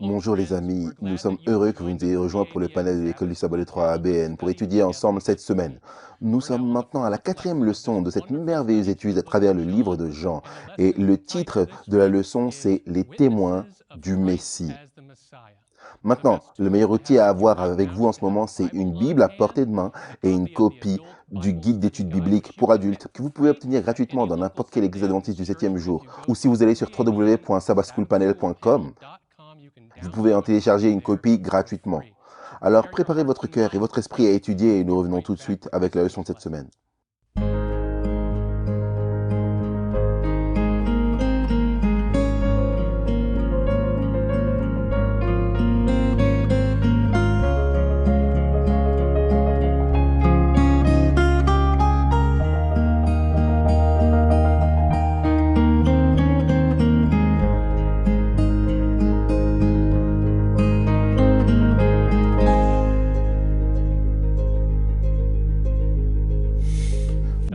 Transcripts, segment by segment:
Bonjour les amis, nous sommes heureux que vous nous ayez rejoints pour le panel de l'école du sabbat de 3 ABN pour étudier ensemble cette semaine. Nous sommes maintenant à la quatrième leçon de cette merveilleuse étude à travers le livre de Jean. Et le titre de la leçon, c'est Les témoins du Messie. Maintenant, le meilleur outil à avoir avec vous en ce moment, c'est une Bible à portée de main et une copie du guide d'études bibliques pour adultes que vous pouvez obtenir gratuitement dans n'importe quelle église adventiste du 7e jour. Ou si vous allez sur www.sabbathschoolpanel.com, vous pouvez en télécharger une copie gratuitement. Alors préparez votre cœur et votre esprit à étudier et nous revenons tout de suite avec la leçon de cette semaine.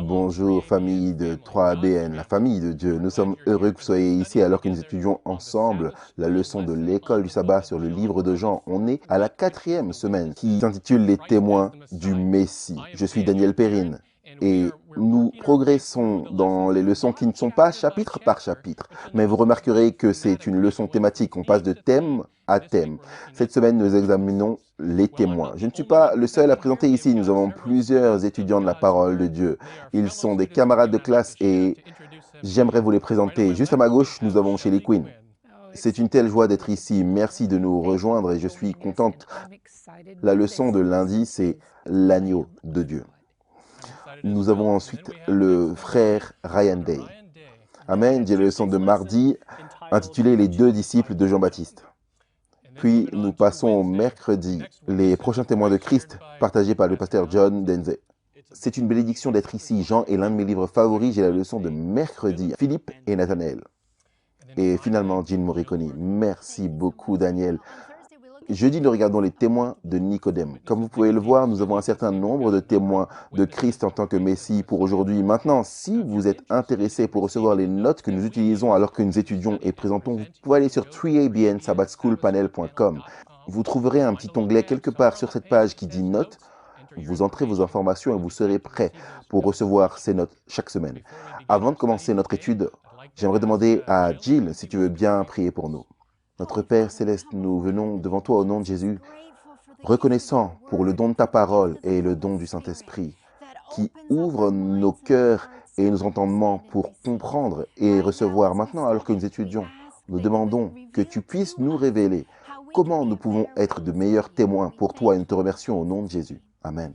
Bonjour famille de 3ABN, la famille de Dieu. Nous sommes heureux que vous soyez ici alors que nous étudions ensemble la leçon de l'école du sabbat sur le livre de Jean. On est à la quatrième semaine qui s'intitule Les témoins du Messie. Je suis Daniel Perrine et nous progressons dans les leçons qui ne sont pas chapitre par chapitre, mais vous remarquerez que c'est une leçon thématique. On passe de thème à thème. Cette semaine, nous examinons les témoins. Je ne suis pas le seul à présenter ici. Nous avons plusieurs étudiants de la parole de Dieu. Ils sont des camarades de classe et j'aimerais vous les présenter. Juste à ma gauche, nous avons Shelly Quinn. C'est une telle joie d'être ici. Merci de nous rejoindre et je suis contente. La leçon de lundi, c'est l'agneau de Dieu. Nous avons ensuite le frère Ryan Day. Amen. J'ai la leçon de mardi intitulée Les deux disciples de Jean-Baptiste. Puis nous passons au mercredi, les prochains témoins de Christ, partagés par le pasteur John Denze. C'est une bénédiction d'être ici. Jean est l'un de mes livres favoris. J'ai la leçon de mercredi, Philippe et Nathanaël. Et finalement, Jean Morricone. Merci beaucoup, Daniel. Jeudi, nous regardons les témoins de Nicodème. Comme vous pouvez le voir, nous avons un certain nombre de témoins de Christ en tant que Messie pour aujourd'hui. Maintenant, si vous êtes intéressé pour recevoir les notes que nous utilisons alors que nous étudions et présentons, vous pouvez aller sur 3abnsabbathschoolpanel.com. Vous trouverez un petit onglet quelque part sur cette page qui dit notes. Vous entrez vos informations et vous serez prêt pour recevoir ces notes chaque semaine. Avant de commencer notre étude, j'aimerais demander à Jill si tu veux bien prier pour nous. Notre Père Céleste, nous venons devant toi au nom de Jésus, reconnaissant pour le don de ta parole et le don du Saint-Esprit, qui ouvre nos cœurs et nos entendements pour comprendre et recevoir. Maintenant, alors que nous étudions, nous demandons que tu puisses nous révéler comment nous pouvons être de meilleurs témoins pour toi et nous te remercions au nom de Jésus. Amen.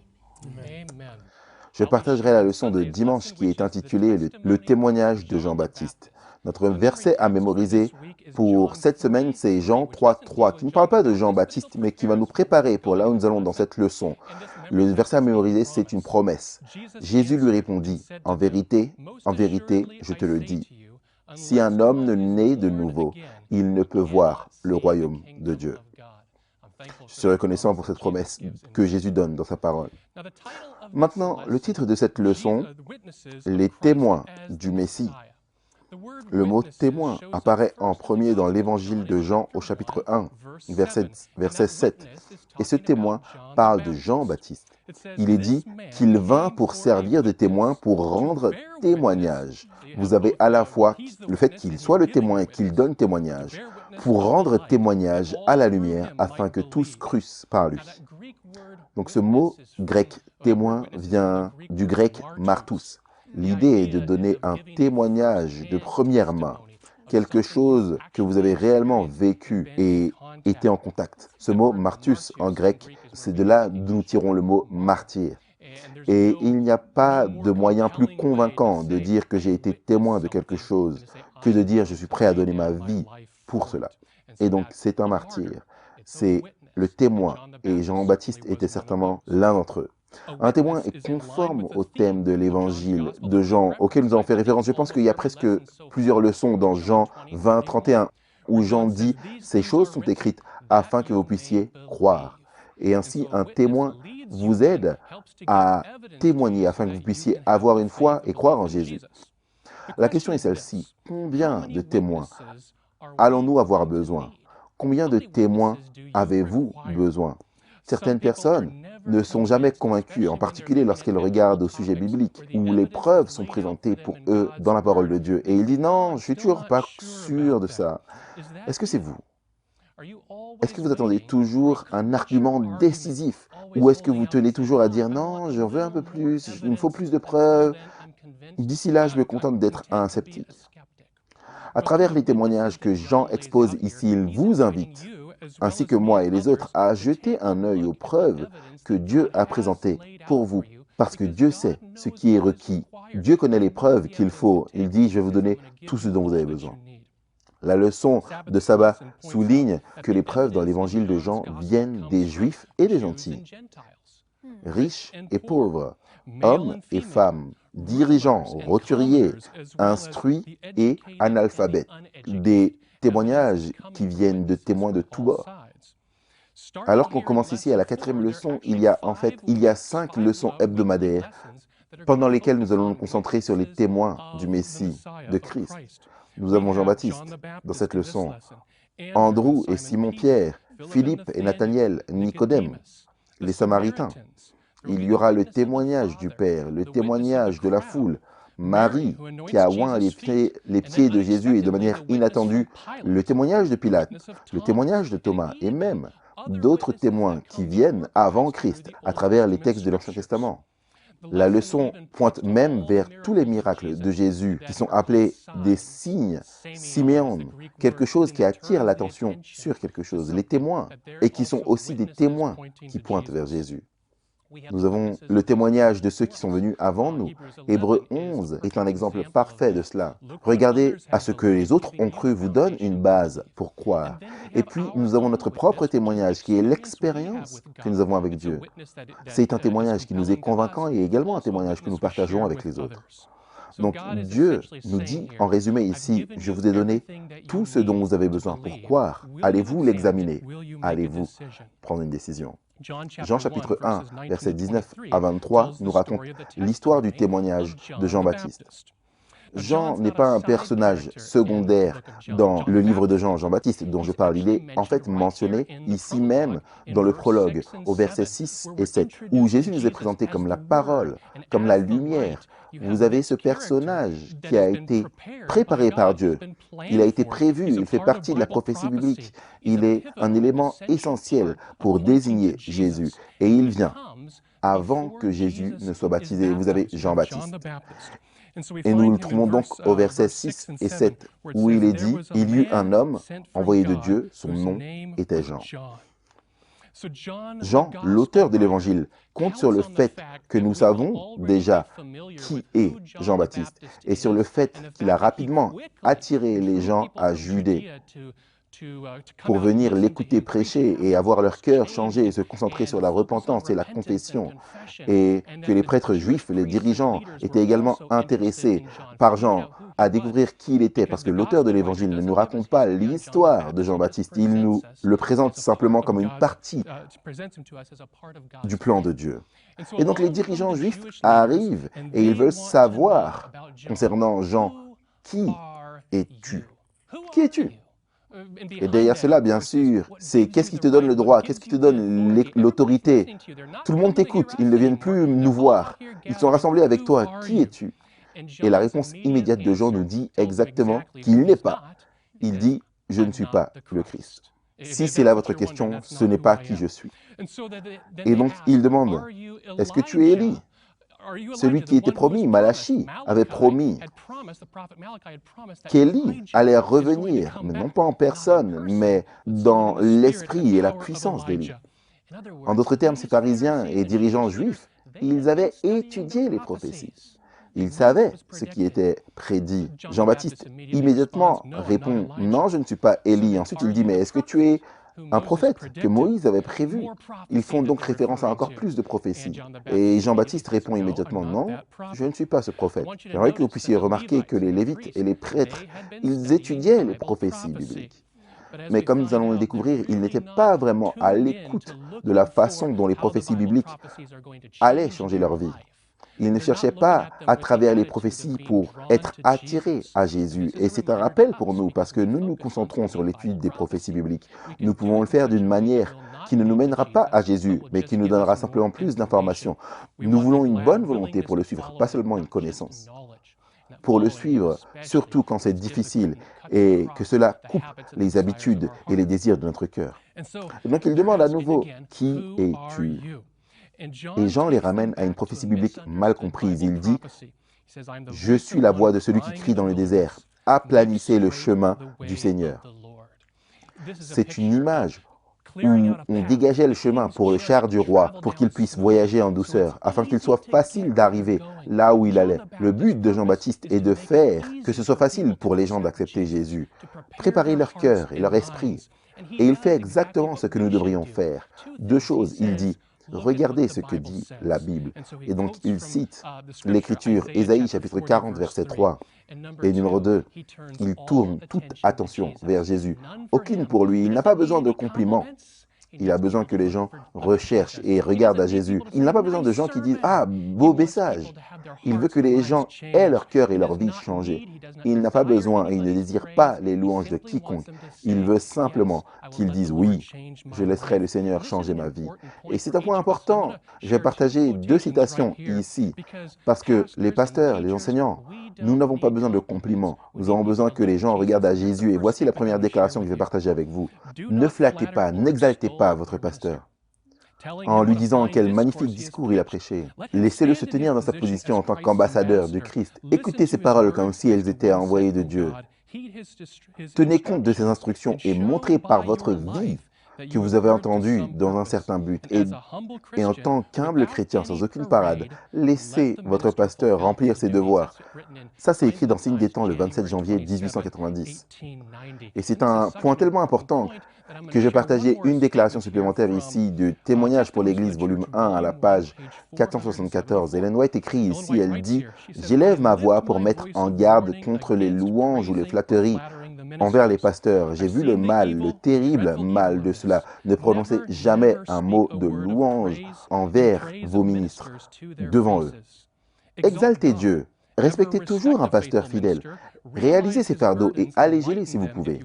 Je partagerai la leçon de dimanche qui est intitulée Le témoignage de Jean-Baptiste. Notre verset à mémoriser pour cette semaine, c'est Jean 3,3, qui ne parle pas de Jean-Baptiste, mais qui va nous préparer pour là où nous allons dans cette leçon. Le verset à mémoriser, c'est une promesse. Jésus lui répondit, en vérité, je te le dis, si un homme ne naît de nouveau, il ne peut voir le royaume de Dieu. Je suis reconnaissant pour cette promesse que Jésus donne dans sa parole. Maintenant, le titre de cette leçon, les témoins du Messie. Le mot témoin apparaît en premier dans l'évangile de Jean au chapitre 1, verset 7. Et ce témoin parle de Jean-Baptiste. Il est dit qu'il vint pour servir de témoin, pour rendre témoignage. Vous avez à la fois le fait qu'il soit le témoin et qu'il donne témoignage, pour rendre témoignage à la lumière, afin que tous crussent par lui. Donc ce mot grec témoin vient du grec martus. L'idée est de donner un témoignage de première main, quelque chose que vous avez réellement vécu et été en contact. Ce mot martus en grec, c'est de là d'où nous tirons le mot martyr. Et il n'y a pas de moyen plus convaincant de dire que j'ai été témoin de quelque chose que de dire je suis prêt à donner ma vie pour cela. Et donc c'est un martyr, c'est le témoin, et Jean-Baptiste était certainement l'un d'entre eux. Un témoin est conforme au thème de l'évangile de Jean, auquel nous avons fait référence. Je pense qu'il y a presque plusieurs leçons dans Jean 20, 31, où Jean dit « Ces choses sont écrites afin que vous puissiez croire ». Et ainsi, un témoin vous aide à témoigner, afin que vous puissiez avoir une foi et croire en Jésus. La question est celle-ci. Combien de témoins allons-nous avoir besoin? Combien de témoins avez-vous besoin? Certaines personnes ne sont jamais convaincues, en particulier lorsqu'elles regardent au sujet biblique, où les preuves sont présentées pour eux dans la parole de Dieu. Et ils disent, non, je suis toujours pas sûr de ça. Est-ce que c'est vous? Est-ce que vous attendez toujours un argument décisif? Ou est-ce que vous tenez toujours à dire, non, j'en veux un peu plus, il me faut plus de preuves? D'ici là, je me contente d'être un sceptique. À travers les témoignages que Jean expose ici, il vous invite, ainsi que moi et les autres, à jeter un œil aux preuves que Dieu a présentées pour vous, parce que Dieu sait ce qui est requis. Dieu connaît les preuves qu'il faut. Il dit, je vais vous donner tout ce dont vous avez besoin. La leçon de sabbat souligne que les preuves dans l'évangile de Jean viennent des Juifs et des gentils, riches et pauvres, hommes et femmes, dirigeants, roturiers, instruits et analphabètes. Des témoignages qui viennent de témoins de tous bords. Alors qu'on commence ici à la 4e leçon, il y a 5 leçons hebdomadaires pendant lesquelles nous allons nous concentrer sur les témoins du Messie, de Christ. Nous avons Jean-Baptiste dans cette leçon, Andrew et Simon-Pierre, Philippe et Nathaniel, Nicodème, les Samaritains. Il y aura le témoignage du Père, le témoignage de la foule, Marie qui a oint les pieds de Jésus et de manière inattendue, le témoignage de Pilate, le témoignage de Thomas et même d'autres témoins qui viennent avant Christ à travers les textes de l'Ancien Testament. La leçon pointe même vers tous les miracles de Jésus qui sont appelés des signes, Siméon, quelque chose qui attire l'attention sur quelque chose, les témoins, et qui sont aussi des témoins qui pointent vers Jésus. Nous avons le témoignage de ceux qui sont venus avant nous. Hébreux 11 est un exemple parfait de cela. Regardez à ce que les autres ont cru vous donne une base pour croire. Et puis, nous avons notre propre témoignage qui est l'expérience que nous avons avec Dieu. C'est un témoignage qui nous est convaincant et également un témoignage que nous partageons avec les autres. Donc, Dieu nous dit, en résumé ici, je vous ai donné tout ce dont vous avez besoin pour croire. Allez-vous l'examiner? Allez-vous prendre une décision? Jean chapitre 1, versets 19 à 23 nous raconte l'histoire du témoignage de Jean-Baptiste. Jean n'est pas un personnage secondaire dans le livre de Jean-Baptiste dont je parle. Il est en fait mentionné ici même dans le prologue, au verset 6 et 7, où Jésus nous est présenté comme la parole, comme la lumière. Vous avez ce personnage qui a été préparé par Dieu. Il a été prévu, il fait partie de la prophétie biblique. Il est un élément essentiel pour désigner Jésus. Et il vient avant que Jésus ne soit baptisé. Vous avez Jean-Baptiste. Et nous le trouvons donc au verset 6 et 7, où il est dit, « Il y eut un homme envoyé de Dieu, son nom était Jean. » Jean, l'auteur de l'Évangile, compte sur le fait que nous savons déjà qui est Jean-Baptiste et sur le fait qu'il a rapidement attiré les gens à Judée pour venir l'écouter prêcher et avoir leur cœur changé et se concentrer sur la repentance et la confession, et que les prêtres juifs, les dirigeants, étaient également intéressés par Jean à découvrir qui il était, parce que l'auteur de l'Évangile ne nous raconte pas l'histoire de Jean-Baptiste, il nous le présente simplement comme une partie du plan de Dieu. Et donc les dirigeants juifs arrivent et ils veulent savoir concernant Jean, qui es-tu? Qui es-tu? Et derrière cela, bien sûr, c'est qu'est-ce qui te donne le droit, qu'est-ce qui te donne l'autorité? Tout le monde t'écoute, ils ne viennent plus nous voir, ils sont rassemblés avec toi, qui es-tu? Et la réponse immédiate de Jean nous dit exactement qu'il n'est pas. Il dit, je ne suis pas le Christ. Si c'est là votre question, ce n'est pas qui je suis. Et donc, il demande, est-ce que tu es Élie? Celui qui était promis, Malachi, avait promis qu'Élie allait revenir, mais non pas en personne, mais dans l'esprit et la puissance d'Élie. En d'autres termes, ces pharisiens et dirigeants juifs, ils avaient étudié les prophéties. Ils savaient ce qui était prédit. Jean-Baptiste immédiatement répond, « Non, je ne suis pas Élie. » Ensuite, il dit, « Mais est-ce que tu es un prophète que Moïse avait prévu? » Ils font donc référence à encore plus de prophéties. Et Jean-Baptiste répond immédiatement, « Non, je ne suis pas ce prophète. » J'aimerais que vous puissiez remarquer que les Lévites et les prêtres, ils étudiaient les prophéties bibliques. Mais comme nous allons le découvrir, ils n'étaient pas vraiment à l'écoute de la façon dont les prophéties bibliques allaient changer leur vie. Ils ne cherchaient pas à travers les prophéties pour être attirés à Jésus. Et c'est un rappel pour nous parce que nous nous concentrons sur l'étude des prophéties bibliques. Nous pouvons le faire d'une manière qui ne nous mènera pas à Jésus, mais qui nous donnera simplement plus d'informations. Nous voulons une bonne volonté pour le suivre, pas seulement une connaissance. Pour le suivre, surtout quand c'est difficile et que cela coupe les habitudes et les désirs de notre cœur. Et donc il demande à nouveau, qui es-tu? Et Jean les ramène à une prophétie biblique mal comprise. Il dit, je suis la voix de celui qui crie dans le désert, aplanissez le chemin du Seigneur. C'est une image où on dégageait le chemin pour le char du roi, pour qu'il puisse voyager en douceur, afin qu'il soit facile d'arriver là où il allait. Le but de Jean-Baptiste est de faire que ce soit facile pour les gens d'accepter Jésus, préparer leur cœur et leur esprit. Et il fait exactement ce que nous devrions faire. Deux choses, il dit, regardez ce que dit la Bible. Et donc il cite l'Écriture, Ésaïe chapitre 40, verset 3. Et numéro 2, il tourne toute attention vers Jésus. Aucune pour lui, il n'a pas besoin de compliments. Il a besoin que les gens recherchent et regardent à Jésus. Il n'a pas besoin de gens qui disent « Ah, beau message !» Il veut que les gens aient leur cœur et leur vie changés. Il n'a pas besoin et il ne désire pas les louanges de quiconque. Il veut simplement qu'ils disent « Oui, je laisserai le Seigneur changer ma vie. » Et c'est un point important. Je vais partager deux citations ici. Parce que les pasteurs, les enseignants, nous n'avons pas besoin de compliments. Nous avons besoin que les gens regardent à Jésus. Et voici la première déclaration que je vais partager avec vous. Ne flattez pas, n'exaltez pas votre pasteur en lui disant quel magnifique discours il a prêché. Laissez-le se tenir dans sa position en tant qu'ambassadeur du Christ. Écoutez ses paroles comme si elles étaient envoyées de Dieu. Tenez compte de ses instructions et montrez par votre vie que vous avez entendu dans un certain but. Et en tant qu'humble chrétien, sans aucune parade, laissez votre pasteur remplir ses devoirs. Ça, c'est écrit dans Signe des Temps le 27 janvier 1890. Et c'est un point tellement important que je partageais une déclaration supplémentaire ici de Témoignage pour l'Église, volume 1, à la page 474. Ellen White écrit ici, elle dit « J'élève ma voix pour mettre en garde contre les louanges ou les flatteries envers les pasteurs. J'ai vu le mal, le terrible mal de cela. Ne prononcez jamais un mot de louange envers vos ministres devant eux. Exaltez Dieu. Respectez toujours un pasteur fidèle. Réalisez ses fardeaux et allégez-les si vous pouvez.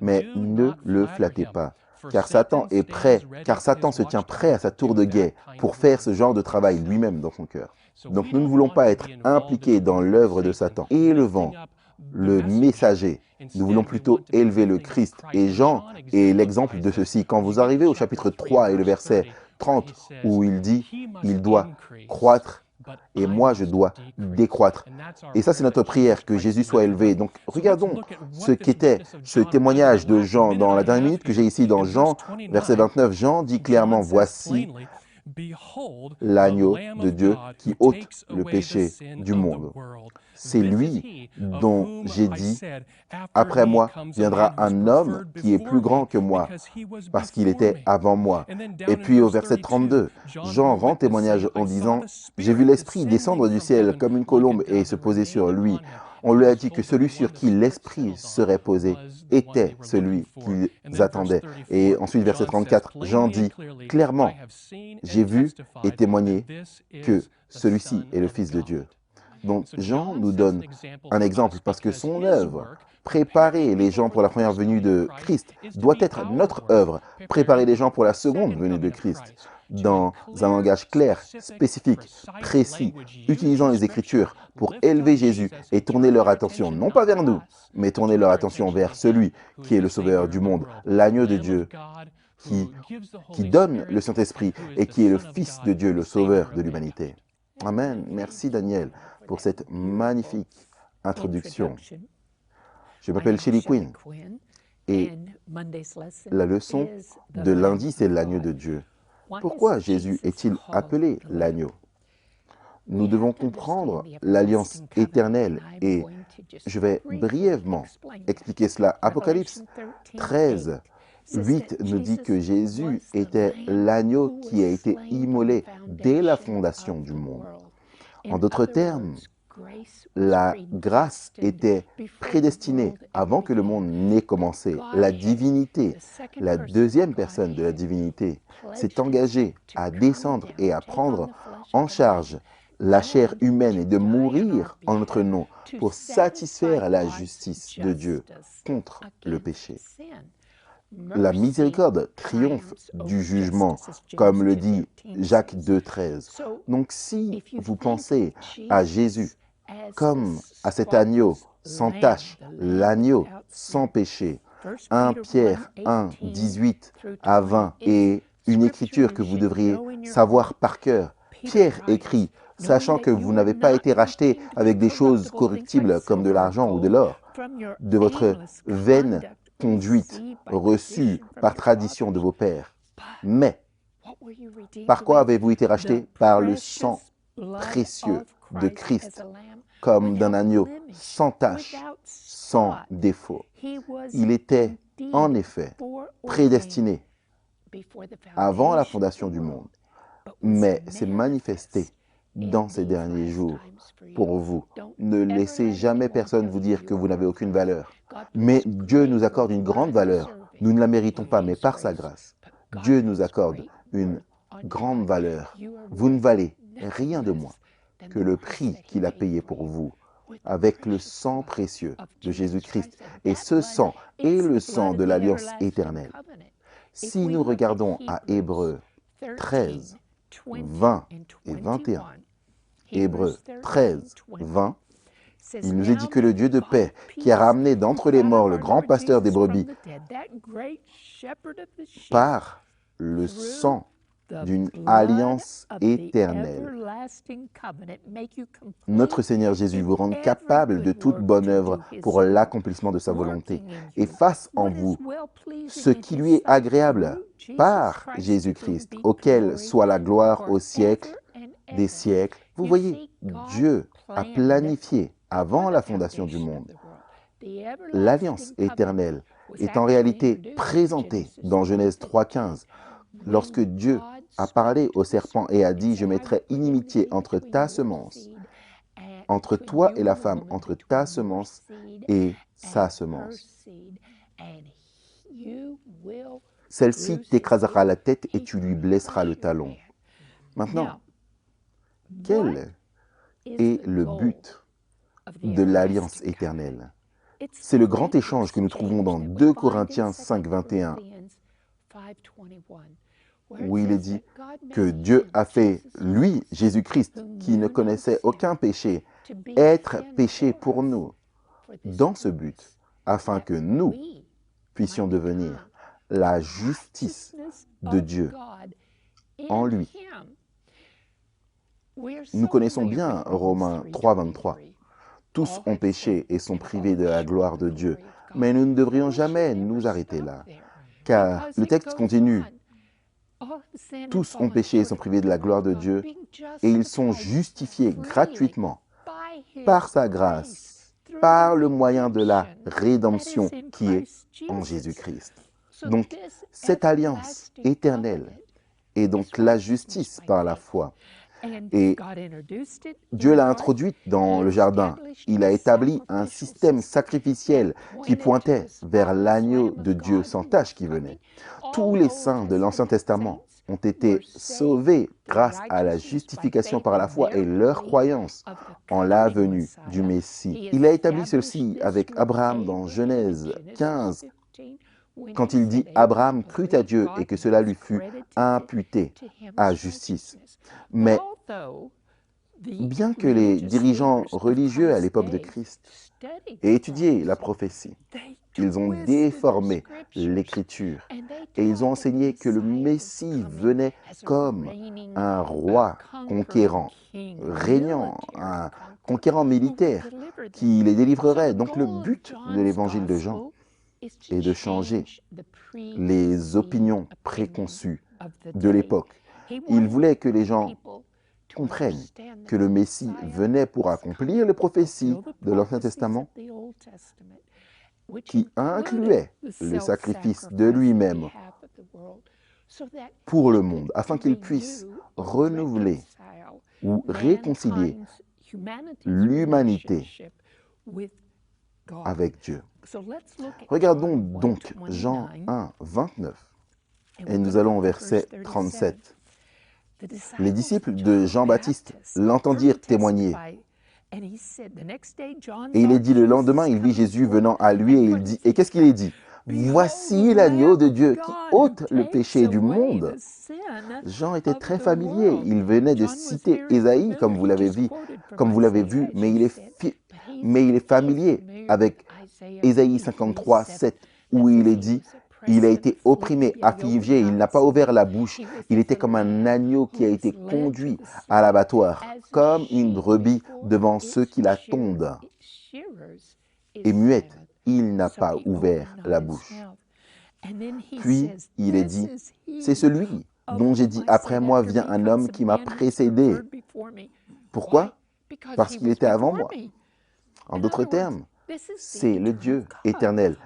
Mais ne le flattez pas, car Satan est prêt, car Satan se tient prêt à sa tour de guet pour faire ce genre de travail lui-même dans son cœur. Donc nous ne voulons pas être impliqués dans l'œuvre de Satan, élevant le messager. Nous voulons plutôt élever le Christ. Et Jean est l'exemple de ceci. Quand vous arrivez au chapitre 3 et le verset 30, où il dit « Il doit croître et moi je dois décroître ». Et ça, c'est notre prière, que Jésus soit élevé. Donc, regardons ce qu'était ce témoignage de Jean dans la dernière minute que j'ai ici dans Jean, verset 29. Jean dit clairement « Voici l'agneau de Dieu qui ôte le péché du monde. » C'est lui dont j'ai dit, après moi viendra un homme qui est plus grand que moi, parce qu'il était avant moi. Et puis au verset 32, Jean rend témoignage en disant, j'ai vu l'Esprit descendre du ciel comme une colombe et se poser sur lui. On lui a dit que celui sur qui l'Esprit serait posé était celui qu'ils attendaient. Et ensuite, verset 34, Jean dit clairement, j'ai vu et témoigné que celui-ci est le Fils de Dieu. Donc Jean nous donne un exemple parce que son œuvre, préparer les gens pour la première venue de Christ, doit être notre œuvre, préparer les gens pour la seconde venue de Christ, dans un langage clair, spécifique, précis, utilisant les Écritures pour élever Jésus et tourner leur attention, non pas vers nous, mais tourner leur attention vers celui qui est le Sauveur du monde, l'agneau de Dieu, qui donne le Saint-Esprit et qui est le Fils de Dieu, le Sauveur de l'humanité. Amen. Merci Daniel pour cette magnifique introduction. Je m'appelle Shelly Quinn et la leçon de lundi, c'est l'agneau de Dieu. Pourquoi Jésus est-il appelé l'agneau? Nous devons comprendre l'alliance éternelle et je vais brièvement expliquer cela. Apocalypse 13, 8 nous dit que Jésus était l'agneau qui a été immolé dès la fondation du monde. En d'autres termes, la grâce était prédestinée avant que le monde n'ait commencé. La divinité, la deuxième personne de la divinité, s'est engagée à descendre et à prendre en charge la chair humaine et de mourir en notre nom pour satisfaire la justice de Dieu contre le péché. La miséricorde triomphe du jugement, comme le dit Jacques 2,13. Donc si vous pensez à Jésus comme à cet agneau sans tache, l'agneau sans péché, 1 Pierre 1, 18 à 20 et une écriture que vous devriez savoir par cœur, Pierre écrit, sachant que vous n'avez pas été rachetés avec des choses corruptibles comme de l'argent ou de l'or, de votre vaine conduite reçue par tradition de vos pères. Mais, par quoi avez-vous été rachetés? Par le sang précieux de Christ, comme d'un agneau sans tache, sans défaut. Il était, en effet, prédestiné avant la fondation du monde, mais s'est manifesté dans ces derniers jours pour vous. Ne laissez jamais personne vous dire que vous n'avez aucune valeur. Mais Dieu nous accorde une grande valeur. Nous ne la méritons pas, mais par sa grâce, Dieu nous accorde une grande valeur. Vous ne valez rien de moins que le prix qu'il a payé pour vous avec le sang précieux de Jésus-Christ. Et ce sang est le sang de l'alliance éternelle. Si nous regardons à Hébreux 13, 20 et 21, Hébreux 13, 20, il nous est dit que le Dieu de paix, qui a ramené d'entre les morts le grand pasteur des brebis, par le sang d'une alliance éternelle, notre Seigneur Jésus vous rende capable de toute bonne œuvre pour l'accomplissement de sa volonté et fasse en vous ce qui lui est agréable par Jésus-Christ, auquel soit la gloire au siècle des siècles. Vous voyez, Dieu a planifié avant la fondation du monde. L'alliance éternelle est en réalité présentée dans Genèse 3,15, lorsque Dieu a parlé au serpent et a dit « Je mettrai inimitié entre ta semence, entre toi et la femme, entre ta semence et sa semence. Celle-ci t'écrasera la tête et tu lui blesseras le talon. » Maintenant, quel est le but de l'alliance éternelle? C'est le grand échange que nous trouvons dans 2 Corinthiens 5, 21, où il est dit que Dieu a fait, lui, Jésus-Christ, qui ne connaissait aucun péché, être péché pour nous, dans ce but, afin que nous puissions devenir la justice de Dieu en lui. Nous connaissons bien Romains 3, 23. Tous ont péché et sont privés de la gloire de Dieu. Mais nous ne devrions jamais nous arrêter là, car le texte continue. Tous ont péché et sont privés de la gloire de Dieu, et ils sont justifiés gratuitement par sa grâce, par le moyen de la rédemption qui est en Jésus-Christ. Donc, cette alliance éternelle est donc la justice par la foi. Et Dieu l'a introduite dans le jardin. Il a établi un système sacrificiel qui pointait vers l'agneau de Dieu sans tache qui venait. Tous les saints de l'Ancien Testament ont été sauvés grâce à la justification par la foi et leur croyance en la venue du Messie. Il a établi ceci avec Abraham dans Genèse 15, quand il dit « Abraham crut à Dieu et que cela lui fut imputé à justice ». Mais bien que les dirigeants religieux à l'époque de Christ aient étudié la prophétie, ils ont déformé l'Écriture et ils ont enseigné que le Messie venait comme un roi conquérant, régnant, un conquérant militaire qui les délivrerait. Donc le but de l'évangile de Jean est de changer les opinions préconçues de l'époque. Il voulait que les gens comprennent que le Messie venait pour accomplir les prophéties de l'Ancien Testament qui incluaient le sacrifice de lui-même pour le monde, afin qu'il puisse renouveler ou réconcilier l'humanité avec Dieu. Regardons donc Jean 1, 29, et nous allons au verset 37. Les disciples de Jean-Baptiste l'entendirent témoigner. Et il est dit, le lendemain, il vit Jésus venant à lui et il dit, et qu'est-ce qu'il est dit? Voici l'agneau de Dieu qui ôte le péché du monde. Jean était très familier. Il venait de citer Ésaïe, comme vous l'avez vu, mais il est familier avec Ésaïe 53, 7, où il est dit, il a été opprimé, affligé, il n'a pas ouvert la bouche. Il était comme un agneau qui a été conduit à l'abattoir, comme une brebis devant ceux qui la tondent. Et muette, il n'a pas ouvert la bouche. Puis il est dit, c'est celui dont j'ai dit, après moi vient un homme qui m'a précédé. Pourquoi? Parce qu'il était avant moi. En d'autres termes, c'est le Dieu éternel.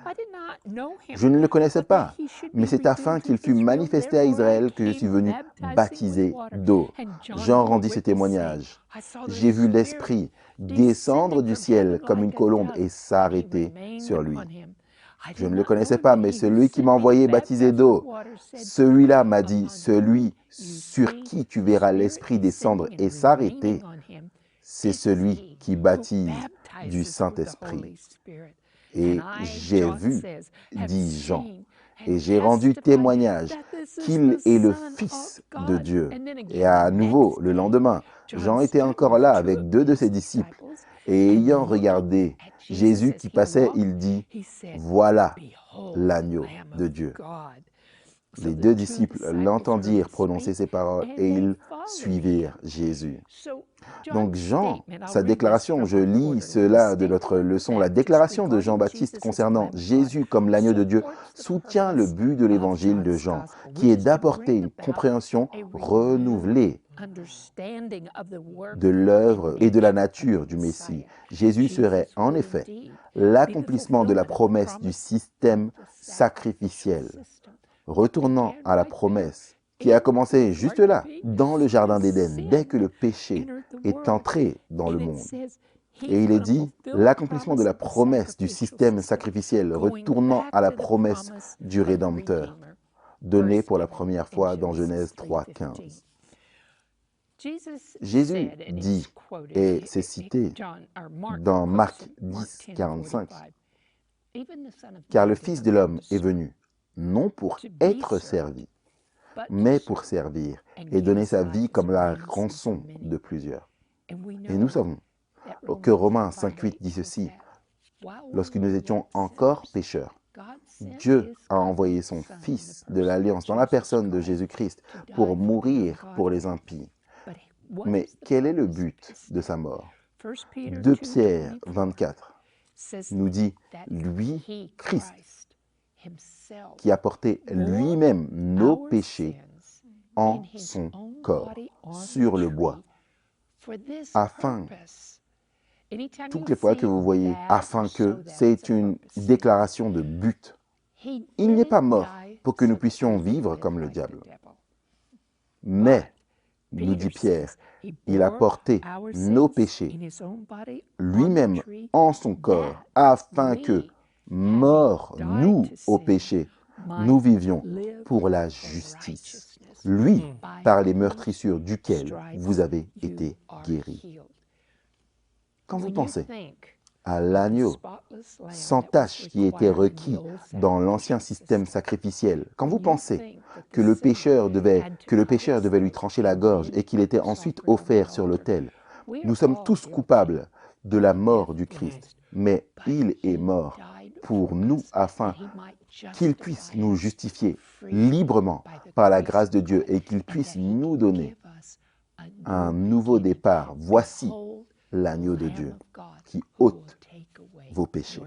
Je ne le connaissais pas, mais c'est afin qu'il fût manifesté à Israël que je suis venu baptiser d'eau. Jean rendit ce témoignage. J'ai vu l'Esprit descendre du ciel comme une colombe et s'arrêter sur lui. Je ne le connaissais pas, mais celui qui m'a envoyé baptiser d'eau, celui-là m'a dit, celui sur qui tu verras l'Esprit descendre et s'arrêter, c'est celui qui baptise du Saint-Esprit. Et j'ai vu, dit Jean, et j'ai rendu témoignage qu'il est le Fils de Dieu. Et à nouveau, le lendemain, Jean était encore là avec 2 de ses disciples. Et ayant regardé Jésus qui passait, il dit, « Voilà l'agneau de Dieu. » Les 2 disciples l'entendirent prononcer ces paroles et ils suivirent Jésus. Donc Jean, sa déclaration, je lis cela de notre leçon, la déclaration de Jean-Baptiste concernant Jésus comme l'agneau de Dieu soutient le but de l'évangile de Jean, qui est d'apporter une compréhension renouvelée de l'œuvre et de la nature du Messie. Jésus serait en effet l'accomplissement de la promesse du système sacrificiel, retournant à la promesse qui a commencé juste là, dans le Jardin d'Éden, dès que le péché est entré dans le monde. Et il est dit, l'accomplissement de la promesse du système sacrificiel, retournant à la promesse du Rédempteur, donnée pour la première fois dans Genèse 3:15. Jésus dit, et c'est cité dans Marc 10:45, car le Fils de l'homme est venu, non pour être servi, mais pour servir et donner sa vie comme la rançon de plusieurs. Et nous savons que Romains 5:8 dit ceci, lorsque nous étions encore pécheurs, Dieu a envoyé son Fils de l'Alliance dans la personne de Jésus-Christ pour mourir pour les impies. Mais quel est le but de sa mort? 2 Pierre 24 nous dit, lui, Christ, qui a porté lui-même nos péchés en son corps sur le bois, afin, toutes les fois que vous voyez « afin que », c'est une déclaration de but. Il n'est pas mort pour que nous puissions vivre comme le diable. Mais, nous dit Pierre, il a porté nos péchés lui-même en son corps, afin que, morts nous au péché, nous vivions pour la justice. Lui, par les meurtrissures duquel vous avez été guéris. Quand vous pensez à l'agneau sans tache qui était requis dans l'ancien système sacrificiel, quand vous pensez que le pécheur devait lui trancher la gorge et qu'il était ensuite offert sur l'autel, nous sommes tous coupables de la mort du Christ, mais il est mort pour nous afin qu'il puisse nous justifier librement par la grâce de Dieu et qu'il puisse nous donner un nouveau départ. Voici l'agneau de Dieu qui ôte vos péchés.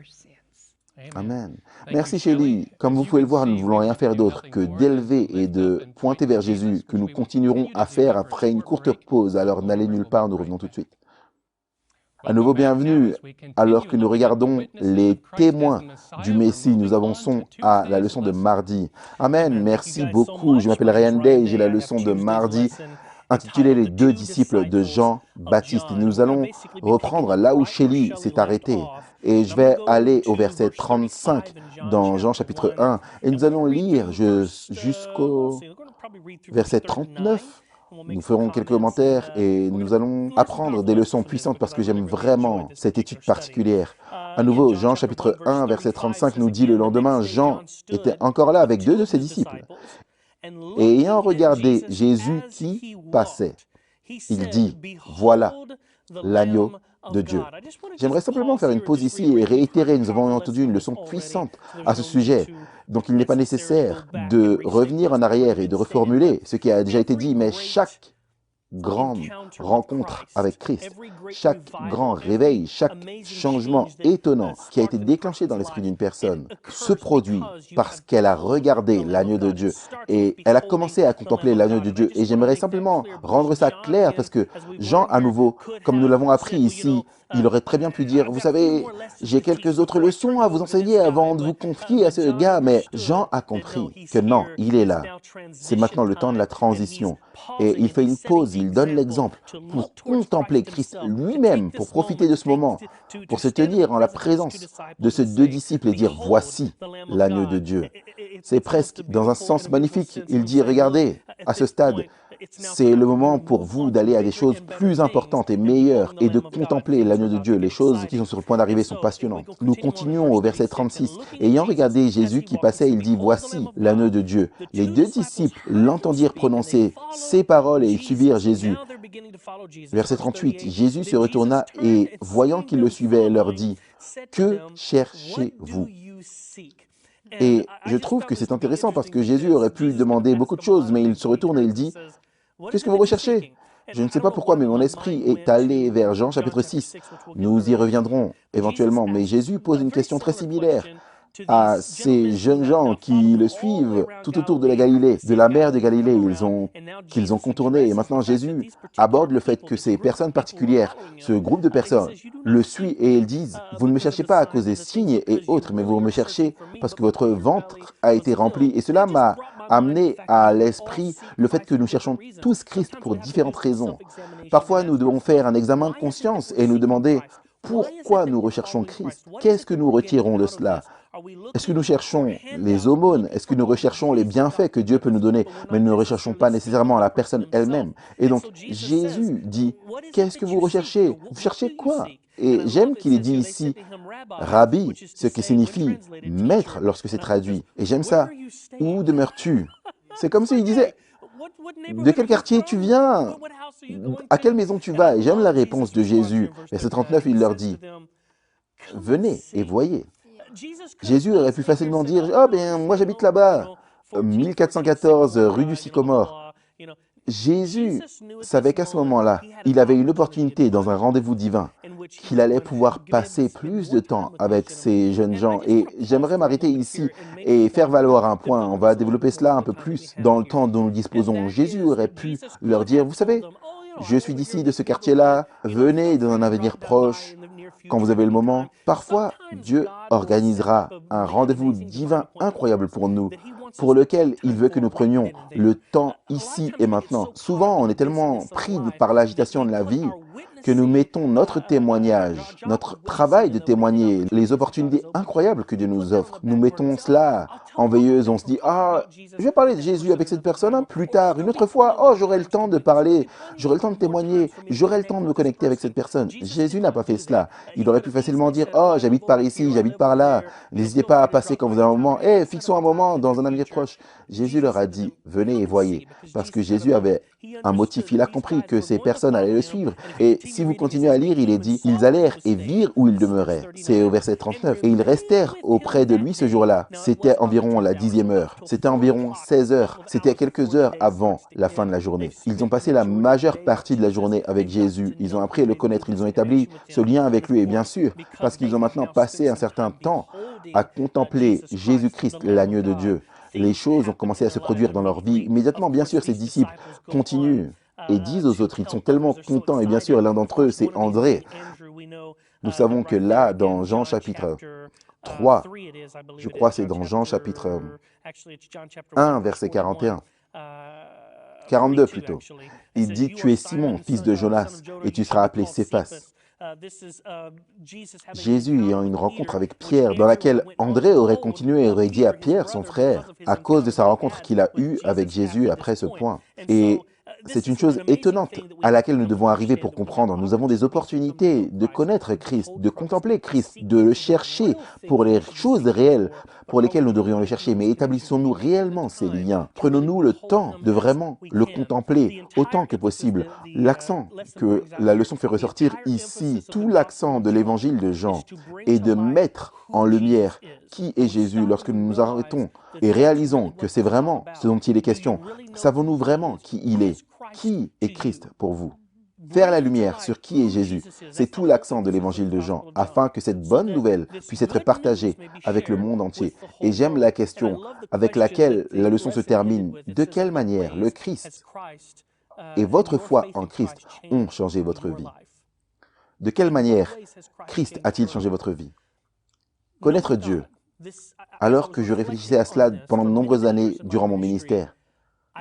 Amen. Merci Shelly. Comme vous pouvez le voir, nous ne voulons rien faire d'autre que d'élever et de pointer vers Jésus, que nous continuerons à faire après une courte pause. Alors n'allez nulle part, nous revenons tout de suite. À nouveau bienvenue, alors que nous regardons les témoins du Messie, nous avançons à la leçon de mardi. Amen, merci beaucoup. Je m'appelle Ryan Day, j'ai la leçon de mardi intitulée Les 2 disciples de Jean-Baptiste. Nous allons reprendre là où Shelly s'est arrêtée. Et je vais aller au verset 35 dans Jean chapitre 1. Et nous allons lire jusqu'au verset 39. Nous ferons quelques commentaires et nous allons apprendre des leçons puissantes parce que j'aime vraiment cette étude particulière. À nouveau, Jean chapitre 1, verset 35 nous dit le lendemain, Jean était encore là avec deux de ses disciples. Et ayant regardé Jésus qui passait, il dit, voilà l'agneau de Dieu. J'aimerais simplement faire une pause ici et réitérer, nous avons entendu une leçon puissante à ce sujet. Donc il n'est pas nécessaire de revenir en arrière et de reformuler ce qui a déjà été dit, mais chaque grande rencontre avec Christ, chaque grand réveil, chaque changement étonnant qui a été déclenché dans l'esprit d'une personne se produit parce qu'elle a regardé l'agneau de Dieu et elle a commencé à contempler l'agneau de Dieu. Et j'aimerais simplement rendre ça clair parce que Jean, à nouveau, comme nous l'avons appris ici, il aurait très bien pu dire, vous savez, j'ai quelques autres leçons à vous enseigner avant de vous confier à ce gars, mais Jean a compris que non, il est là. C'est maintenant le temps de la transition. Et il fait une pause, il donne l'exemple pour contempler Christ lui-même, pour profiter de ce moment, pour se tenir en la présence de ces deux disciples et dire, voici l'agneau de Dieu. C'est presque dans un sens magnifique. Il dit, regardez, à ce stade, c'est le moment pour vous d'aller à des choses plus importantes et meilleures et de contempler l'agneau de Dieu. Les choses qui sont sur le point d'arriver sont passionnantes. Nous continuons au verset 36. Ayant regardé Jésus qui passait, il dit, voici l'agneau de Dieu. Les deux disciples l'entendirent prononcer ces paroles et ils suivirent Jésus. Verset 38. Jésus se retourna et, voyant qu'ils le suivaient, leur dit, que cherchez-vous ? Et je trouve que c'est intéressant parce que Jésus aurait pu demander beaucoup de choses, mais il se retourne et il dit, qu'est-ce que vous recherchez? Je ne sais pas pourquoi, mais mon esprit est allé vers Jean chapitre 6. Nous y reviendrons éventuellement, mais Jésus pose une question très similaire à ces jeunes gens qui le suivent tout autour de la Galilée, de la mer de Galilée, qu'ils ont contourné. Et maintenant, Jésus aborde le fait que ces personnes particulières, ce groupe de personnes, le suit et ils disent, vous ne me cherchez pas à cause des signes et autres, mais vous me cherchez parce que votre ventre a été rempli. Et cela m'a amené à l'esprit le fait que nous cherchons tous Christ pour différentes raisons. Parfois, nous devons faire un examen de conscience et nous demander pourquoi nous recherchons Christ. Qu'est-ce que nous retirons de cela? Est-ce que nous cherchons les aumônes? Est-ce que nous recherchons les bienfaits que Dieu peut nous donner? Mais nous ne recherchons pas nécessairement la personne elle-même. Et donc, Jésus dit, qu'est-ce que vous recherchez? Vous cherchez quoi? Et j'aime qu'il ait dit ici, Rabbi, ce qui signifie maître lorsque c'est traduit. Et j'aime ça. Où demeures-tu? C'est comme s'il disait, de quel quartier tu viens? À quelle maison tu vas? Et j'aime la réponse de Jésus. Verset 39, il leur dit, venez et voyez. Jésus aurait pu facilement dire, « Oh, bien, moi j'habite là-bas, 1414 rue du Sycomore. » Jésus savait qu'à ce moment-là, il avait une opportunité dans un rendez-vous divin, qu'il allait pouvoir passer plus de temps avec ces jeunes gens. Et j'aimerais m'arrêter ici et faire valoir un point. On va développer cela un peu plus dans le temps dont nous disposons. Jésus aurait pu leur dire, « Vous savez, je suis d'ici, de ce quartier-là, venez dans un avenir proche. » Quand vous avez le moment, parfois, Dieu organisera un rendez-vous divin incroyable pour nous, pour lequel il veut que nous prenions le temps ici et maintenant. Souvent, on est tellement pris par l'agitation de la vie que nous mettons notre témoignage, notre travail de témoigner, les opportunités incroyables que Dieu nous offre. Nous mettons cela en veilleuse, on se dit, ah, je vais parler de Jésus avec cette personne plus tard, une autre fois, oh, j'aurai le temps de parler, j'aurai le temps de témoigner, j'aurai le temps de me connecter avec cette personne. Jésus n'a pas fait cela. Il aurait pu facilement dire, oh, j'habite par ici, j'habite par là, n'hésitez pas à passer quand vous avez un moment, fixons un moment dans un avenir proche. Jésus leur a dit, venez et voyez, parce que Jésus avait un motif, il a compris que ces personnes allaient le suivre. Et si vous continuez à lire, il est dit, ils allèrent et virent où il demeurait. C'est au verset 39. Et ils restèrent auprès de lui ce jour-là. C'était environ la 10e heure. C'était environ 16 heures. C'était quelques heures avant la fin de la journée. Ils ont passé la majeure partie de la journée avec Jésus. Ils ont appris à le connaître. Ils ont établi ce lien avec lui. Et bien sûr, parce qu'ils ont maintenant passé un certain temps à contempler Jésus-Christ, l'agneau de Dieu, les choses ont commencé à se produire dans leur vie. Immédiatement, bien sûr, ces disciples continuent et disent aux autres, ils sont tellement contents, et bien sûr, l'un d'entre eux, c'est André. Nous savons que là, dans Jean chapitre 3, je crois que c'est dans Jean chapitre 1, verset 41, 42 plutôt, il dit, tu es Simon, fils de Jonas, et tu seras appelé Céphas. Jésus ayant une rencontre avec Pierre, dans laquelle André aurait continué et aurait dit à Pierre, son frère, à cause de sa rencontre qu'il a eue avec Jésus après ce point. Et C'est une chose étonnante à laquelle nous devons arriver pour comprendre. Nous avons des opportunités de connaître Christ, de contempler Christ, de le chercher pour les choses réelles pour lesquelles nous devrions le chercher. Mais établissons-nous réellement ces liens? Prenons-nous le temps de vraiment le contempler autant que possible? L'accent que la leçon fait ressortir ici, tout l'accent de l'évangile de Jean, est de mettre en lumière qui est Jésus. Lorsque nous nous arrêtons et réalisons que c'est vraiment ce dont il est question, savons-nous vraiment qui il est? Qui est Christ pour vous? Faire la lumière sur qui est Jésus, c'est tout l'accent de l'évangile de Jean, afin que cette bonne nouvelle puisse être partagée avec le monde entier. Et j'aime la question avec laquelle la leçon se termine. De quelle manière le Christ et votre foi en Christ ont changé votre vie? De quelle manière Christ a-t-il changé votre vie? Connaître Dieu. Alors que je réfléchissais à cela pendant de nombreuses années durant mon ministère,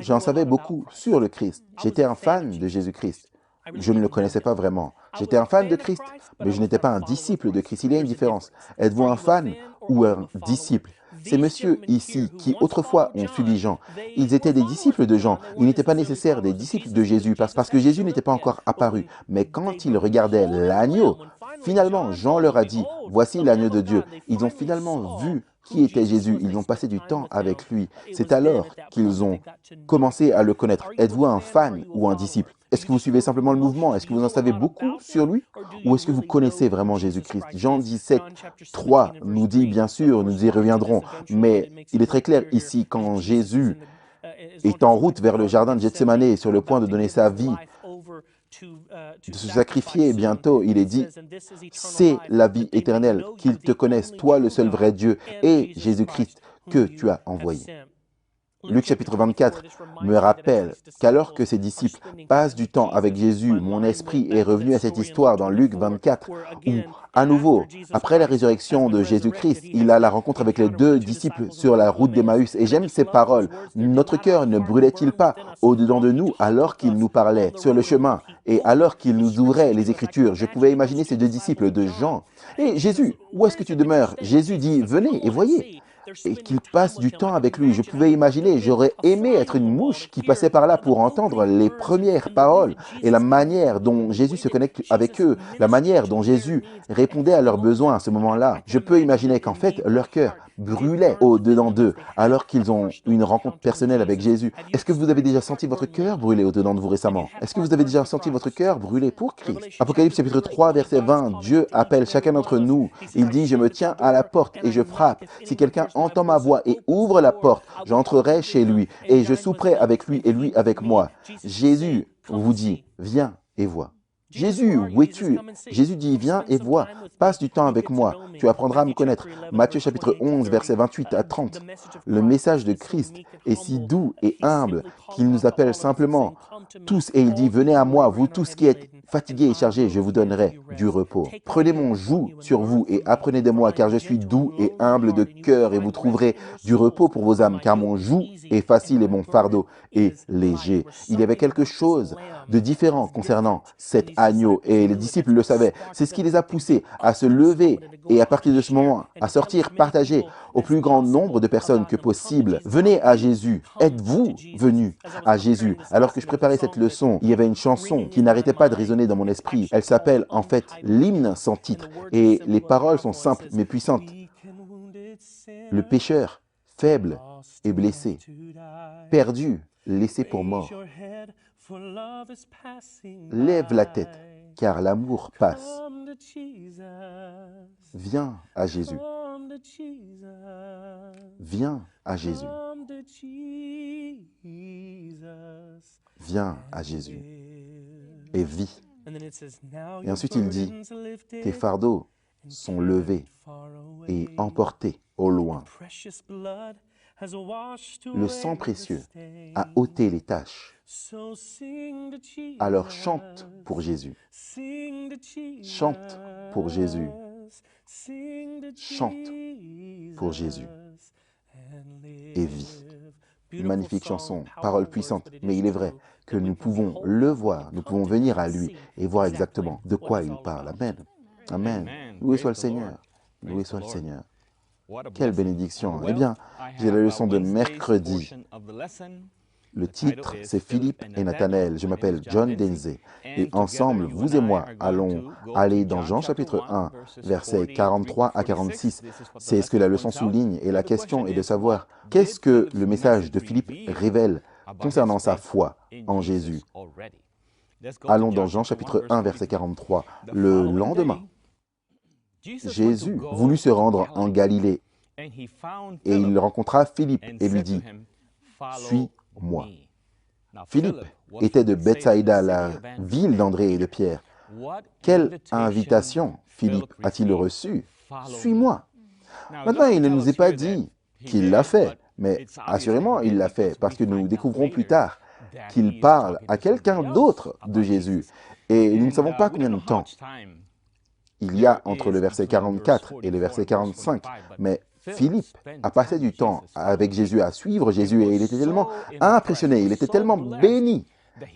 j'en savais beaucoup sur le Christ. J'étais un fan de Jésus-Christ. Je ne le connaissais pas vraiment. J'étais un fan de Christ, mais je n'étais pas un disciple de Christ. Il y a une différence. Êtes-vous un fan ou un disciple? Ces messieurs ici, qui autrefois ont suivi Jean, ils étaient des disciples de Jean. Il n'était pas nécessaire des disciples de Jésus parce que Jésus n'était pas encore apparu. Mais quand ils regardaient l'agneau, finalement, Jean leur a dit, « Voici l'agneau de Dieu ». Ils ont finalement vu qui était Jésus. Ils ont passé du temps avec lui. C'est alors qu'ils ont commencé à le connaître. Êtes-vous un fan ou un disciple? Est-ce que vous suivez simplement le mouvement? Est-ce que vous en savez beaucoup sur lui? Ou est-ce que vous connaissez vraiment Jésus-Christ? Jean 17, 3 nous dit, bien sûr, nous y reviendrons, mais il est très clair ici, quand Jésus est en route vers le jardin de Gethsémanée, sur le point de donner sa vie, de se sacrifier bientôt, il est dit, c'est la vie éternelle, qu'ils te connaissent, toi le seul vrai Dieu, et Jésus-Christ que tu as envoyé. Luc chapitre 24 me rappelle qu'alors que ses disciples passent du temps avec Jésus, mon esprit est revenu à cette histoire dans Luc 24, où, à nouveau, après la résurrection de Jésus-Christ, il a la rencontre avec les deux disciples sur la route d'Emmaüs. Et j'aime ces paroles. Notre cœur ne brûlait-il pas au-dedans de nous alors qu'il nous parlait sur le chemin et alors qu'il nous ouvrait les Écritures? Je pouvais imaginer ces deux disciples de Jean. « Et Jésus, où est-ce que tu demeures ?» Jésus dit, « Venez et voyez » et qu'il passe du temps avec lui. Je pouvais imaginer, j'aurais aimé être une mouche qui passait par là pour entendre les premières paroles et la manière dont Jésus se connecte avec eux, la manière dont Jésus répondait à leurs besoins à ce moment-là. Je peux imaginer qu'en fait, leur cœur brûlait au-dedans d'eux alors qu'ils ont une rencontre personnelle avec Jésus. Est-ce que vous avez déjà senti votre cœur brûler au-dedans de vous récemment? Est-ce que vous avez déjà senti votre cœur brûler pour Christ? Apocalypse chapitre 3, verset 20, Dieu appelle chacun d'entre nous. Il dit, « Je me tiens à la porte et je frappe. Si quelqu'un entend ma voix et ouvre la porte, j'entrerai chez lui et je souperai avec lui et lui avec moi. » Jésus vous dit, « Viens et vois. » Jésus, où es-tu? Jésus dit, viens et vois, passe du temps avec moi, tu apprendras à me connaître. Matthieu chapitre 11, versets 28 à 30. Le message de Christ est si doux et humble qu'il nous appelle simplement tous et il dit, venez à moi, vous tous qui êtes fatigués et chargés, je vous donnerai du repos. Prenez mon joug sur vous et apprenez de moi, car je suis doux et humble de cœur et vous trouverez du repos pour vos âmes, car mon joug est facile et mon fardeau est léger. Il y avait quelque chose de différent concernant cet agneau et les disciples le savaient. C'est ce qui les a poussés à se lever et à partir de ce moment, à sortir, partager au plus grand nombre de personnes que possible. Venez à Jésus. Êtes-vous venus à Jésus? Alors que je préparais cette leçon, il y avait une chanson qui n'arrêtait pas de résonner dans mon esprit. Elle s'appelle en fait l'hymne sans titre et les paroles sont simples mais puissantes. Le pécheur, faible et blessé, perdu, laissé pour mort. Lève la tête, car l'amour passe. Viens à Jésus. Viens à Jésus. Viens à Jésus et vis. Et ensuite il dit, tes fardeaux sont levés et emportés au loin. Le sang précieux a ôté les taches. Alors chante pour Jésus. Chante pour Jésus. Chante pour Jésus. Et vis. Une magnifique chanson, parole puissante, mais il est vrai que nous pouvons le voir, nous pouvons venir à lui et voir exactement de quoi il parle. Amen. Amen. Loué soit le Seigneur. Loué soit le Seigneur. Quelle bénédiction. Eh bien, j'ai la leçon de mercredi. Le titre, c'est Philippe et Nathanaël. Je m'appelle John Denze. Et ensemble, vous et moi, allons aller dans Jean chapitre 1, versets 43 à 46. C'est ce que la leçon souligne. Et la question est de savoir qu'est-ce que le message de Philippe révèle concernant sa foi en Jésus. Allons dans Jean chapitre 1, verset 43. Le lendemain, Jésus voulut se rendre en Galilée et il rencontra Philippe et lui dit, « Suis-moi ». Philippe était de Bethsaïda, la ville d'André et de Pierre. Quelle invitation Philippe a-t-il reçue? « Suis-moi ». Maintenant, il ne nous est pas dit qu'il l'a fait, mais assurément il l'a fait parce que nous découvrons plus tard qu'il parle à quelqu'un d'autre de Jésus. Et nous ne savons pas combien de temps il y a entre le verset 44 et le verset 45, mais Philippe a passé du temps avec Jésus, à suivre Jésus, et il était tellement impressionné, il était tellement béni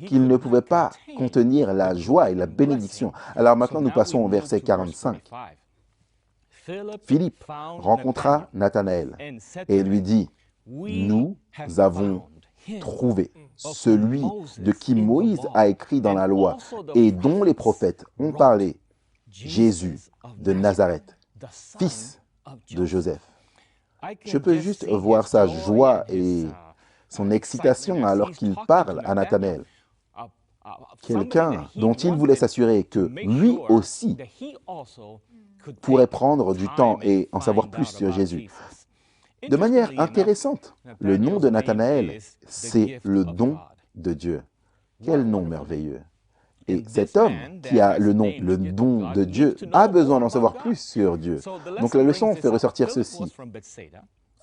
qu'il ne pouvait pas contenir la joie et la bénédiction. Alors maintenant, nous passons au verset 45. Philippe rencontra Nathanaël et lui dit, « Nous avons trouvé celui de qui Moïse a écrit dans la loi et dont les prophètes ont parlé, Jésus de Nazareth, fils de Joseph. » Je peux juste voir sa joie et son excitation alors qu'il parle à Nathanaël. Quelqu'un dont il voulait s'assurer que lui aussi pourrait prendre du temps et en savoir plus sur Jésus. De manière intéressante, le nom de Nathanaël, c'est le don de Dieu. Quel nom merveilleux! Et cet homme qui a le nom, le don de Dieu, a besoin d'en savoir plus sur Dieu. Donc la leçon fait ressortir ceci.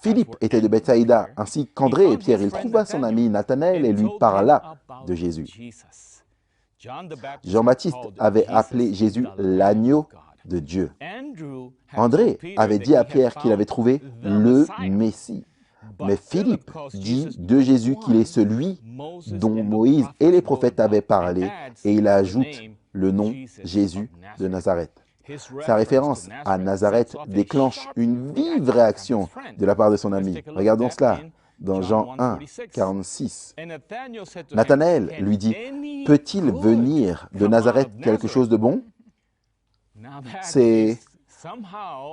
Philippe était de Bethsaïda, ainsi qu'André et Pierre. Il trouva son ami Nathanaël et lui parla de Jésus. Jean-Baptiste avait appelé Jésus l'agneau de Dieu. André avait dit à Pierre qu'il avait trouvé le Messie. Mais Philippe dit de Jésus qu'il est celui dont Moïse et les prophètes avaient parlé, et il ajoute le nom Jésus de Nazareth. Sa référence à Nazareth déclenche une vive réaction de la part de son ami. Regardons cela dans Jean 1, 46. Nathanaël lui dit, « Peut-il venir de Nazareth quelque chose de bon ?»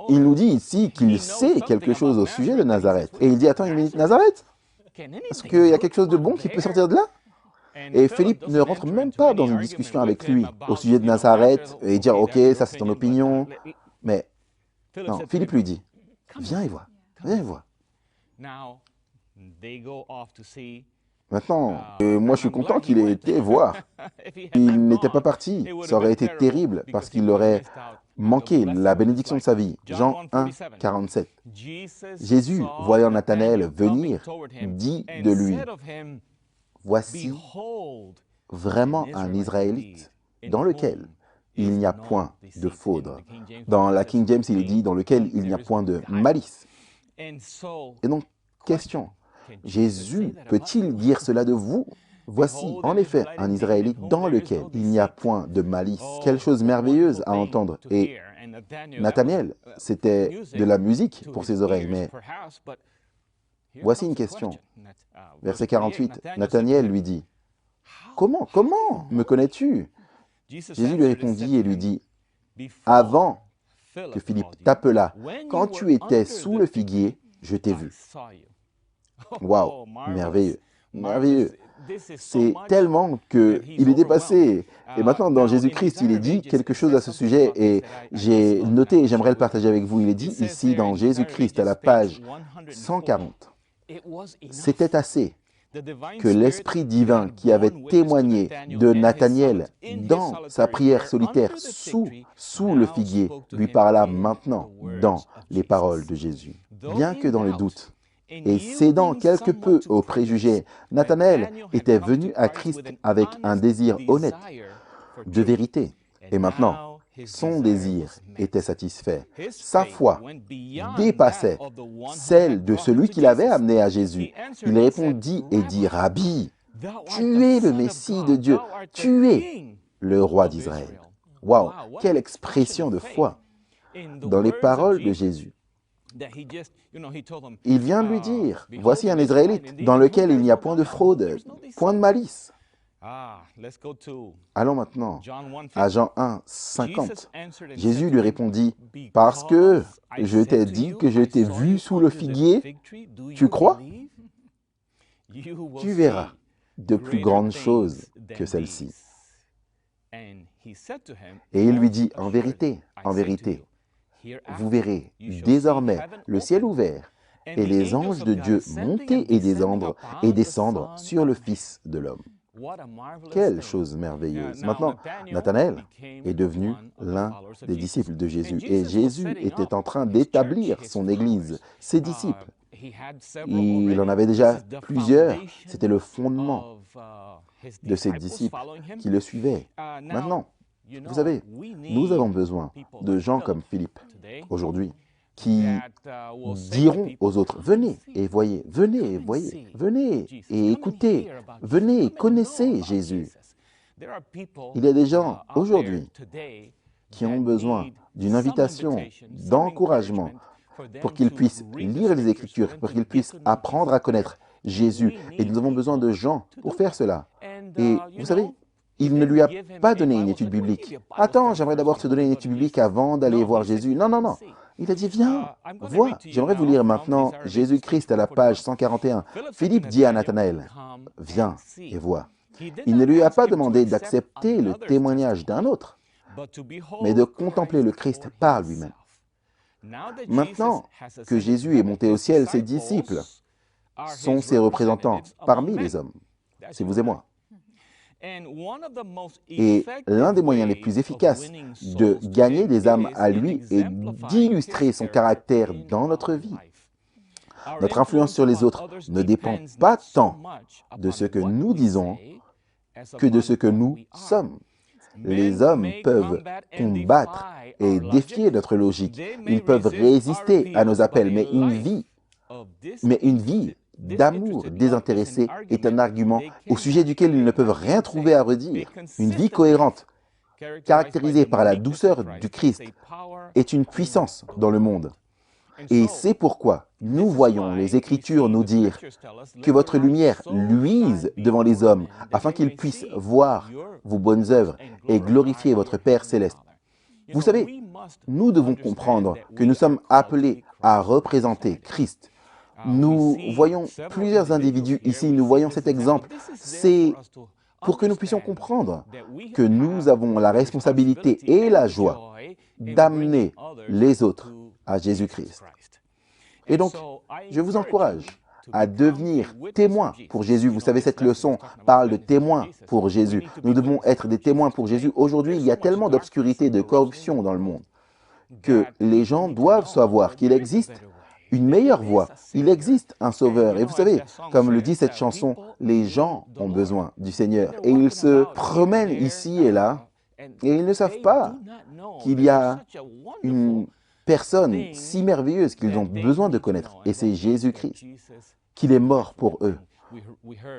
Il nous dit ici qu'il sait quelque chose au sujet de Nazareth. Et il dit, attends une minute, Nazareth? Est-ce qu'il y a quelque chose de bon qui peut sortir de là? Et Philippe ne rentre même pas dans une discussion avec lui au sujet de Nazareth et dire, ok, ça c'est ton opinion. Mais non, Philippe lui dit, viens et vois, viens et vois. Maintenant, moi je suis content qu'il ait été voir. Il n'était pas parti. Ça aurait été terrible parce qu'il aurait manqué la bénédiction de sa vie. Jean 1, 47. Jésus, voyant Nathanaël venir, dit de lui, « Voici vraiment un Israélite dans lequel il n'y a point de faute. » Dans la King James, il est dit « dans lequel il n'y a point de malice. » Et donc, question. Jésus peut-il dire cela de vous? Voici, en effet, un Israélite dans lequel il n'y a point de malice. Quelle chose merveilleuse à entendre. Et Nathanaël, c'était de la musique pour ses oreilles, mais voici une question. Verset 48, Nathanaël lui dit, « Comment me connais-tu » Jésus lui répondit et lui dit, « Avant que Philippe t'appela, quand tu étais sous le figuier, je t'ai vu. » Waouh, merveilleux, merveilleux. C'est tellement qu'il est dépassé. Et maintenant, dans Jésus-Christ, il est dit quelque chose à ce sujet. Et j'ai noté, et j'aimerais le partager avec vous. Il est dit ici, dans Jésus-Christ, à la page 140. C'était assez que l'Esprit divin qui avait témoigné de Nathanaël dans sa prière solitaire sous le figuier lui parla maintenant dans les paroles de Jésus. Bien que dans le doute, et cédant quelque peu aux préjugés, Nathanaël était venu à Christ avec un désir honnête de vérité. Et maintenant, son désir était satisfait. Sa foi dépassait celle de celui qui l'avait amené à Jésus. Il répondit et dit, « Rabbi, tu es le Messie de Dieu, tu es le roi d'Israël. » Waouh, quelle expression de foi! Dans les paroles de Jésus, Il vient de lui dire, voici un Israélite dans lequel il n'y a point de fraude, point de malice. Allons maintenant à Jean 1, 50. Jésus lui répondit, parce que je t'ai dit que je t'ai vu sous le figuier, tu crois? Tu verras de plus grandes choses que celles-ci. Et il lui dit, en vérité, vous verrez désormais le ciel ouvert et les anges de Dieu monter et descendre sur le Fils de l'homme. Quelle chose merveilleuse! Maintenant, Nathanaël est devenu l'un des disciples de Jésus. Et Jésus était en train d'établir son Église, ses disciples. Il en avait déjà plusieurs. C'était le fondement de ses disciples qui le suivaient. Maintenant, vous savez, nous avons besoin de gens comme Philippe aujourd'hui qui diront aux autres, venez et voyez, venez, voyez, venez et écoutez, venez, connaissez Jésus. Il y a des gens aujourd'hui qui ont besoin d'une invitation, d'encouragement pour qu'ils puissent lire les Écritures, pour qu'ils puissent apprendre à connaître Jésus. Et nous avons besoin de gens pour faire cela. Et vous savez, il ne lui a pas donné une étude biblique. Attends, j'aimerais d'abord te donner une étude biblique avant d'aller voir Jésus. Non, non, non. Il a dit, viens, vois. J'aimerais vous lire maintenant Jésus-Christ à la page 141. Philippe dit à Nathanaël, viens et vois. Il ne lui a pas demandé d'accepter le témoignage d'un autre, mais de contempler le Christ par lui-même. Maintenant que Jésus est monté au ciel, ses disciples sont ses représentants parmi les hommes. C'est vous et moi. Et l'un des moyens les plus efficaces de gagner des âmes à lui est d'illustrer son caractère dans notre vie. Notre influence sur les autres ne dépend pas tant de ce que nous disons que de ce que nous sommes. Les hommes peuvent combattre et défier notre logique. Ils peuvent résister à nos appels, mais une vie d'amour désintéressé est un argument au sujet duquel ils ne peuvent rien trouver à redire. Une vie cohérente, caractérisée par la douceur du Christ, est une puissance dans le monde. Et c'est pourquoi nous voyons les Écritures nous dire que votre lumière luise devant les hommes, afin qu'ils puissent voir vos bonnes œuvres et glorifier votre Père céleste. Vous savez, nous devons comprendre que nous sommes appelés à représenter Christ. Nous voyons plusieurs individus ici, nous voyons cet exemple. C'est pour que nous puissions comprendre que nous avons la responsabilité et la joie d'amener les autres à Jésus-Christ. Et donc, je vous encourage à devenir témoins pour Jésus. Vous savez, cette leçon parle de témoins pour Jésus. Nous devons être des témoins pour Jésus. Aujourd'hui, il y a tellement d'obscurité, de corruption dans le monde que les gens doivent savoir qu'il existe une meilleure voie. Il existe un sauveur. Et vous savez, comme le dit cette chanson, les gens ont besoin du Seigneur. Et ils se promènent ici et là, et ils ne savent pas qu'il y a une personne si merveilleuse qu'ils ont besoin de connaître. Et c'est Jésus-Christ, qu'il est mort pour eux.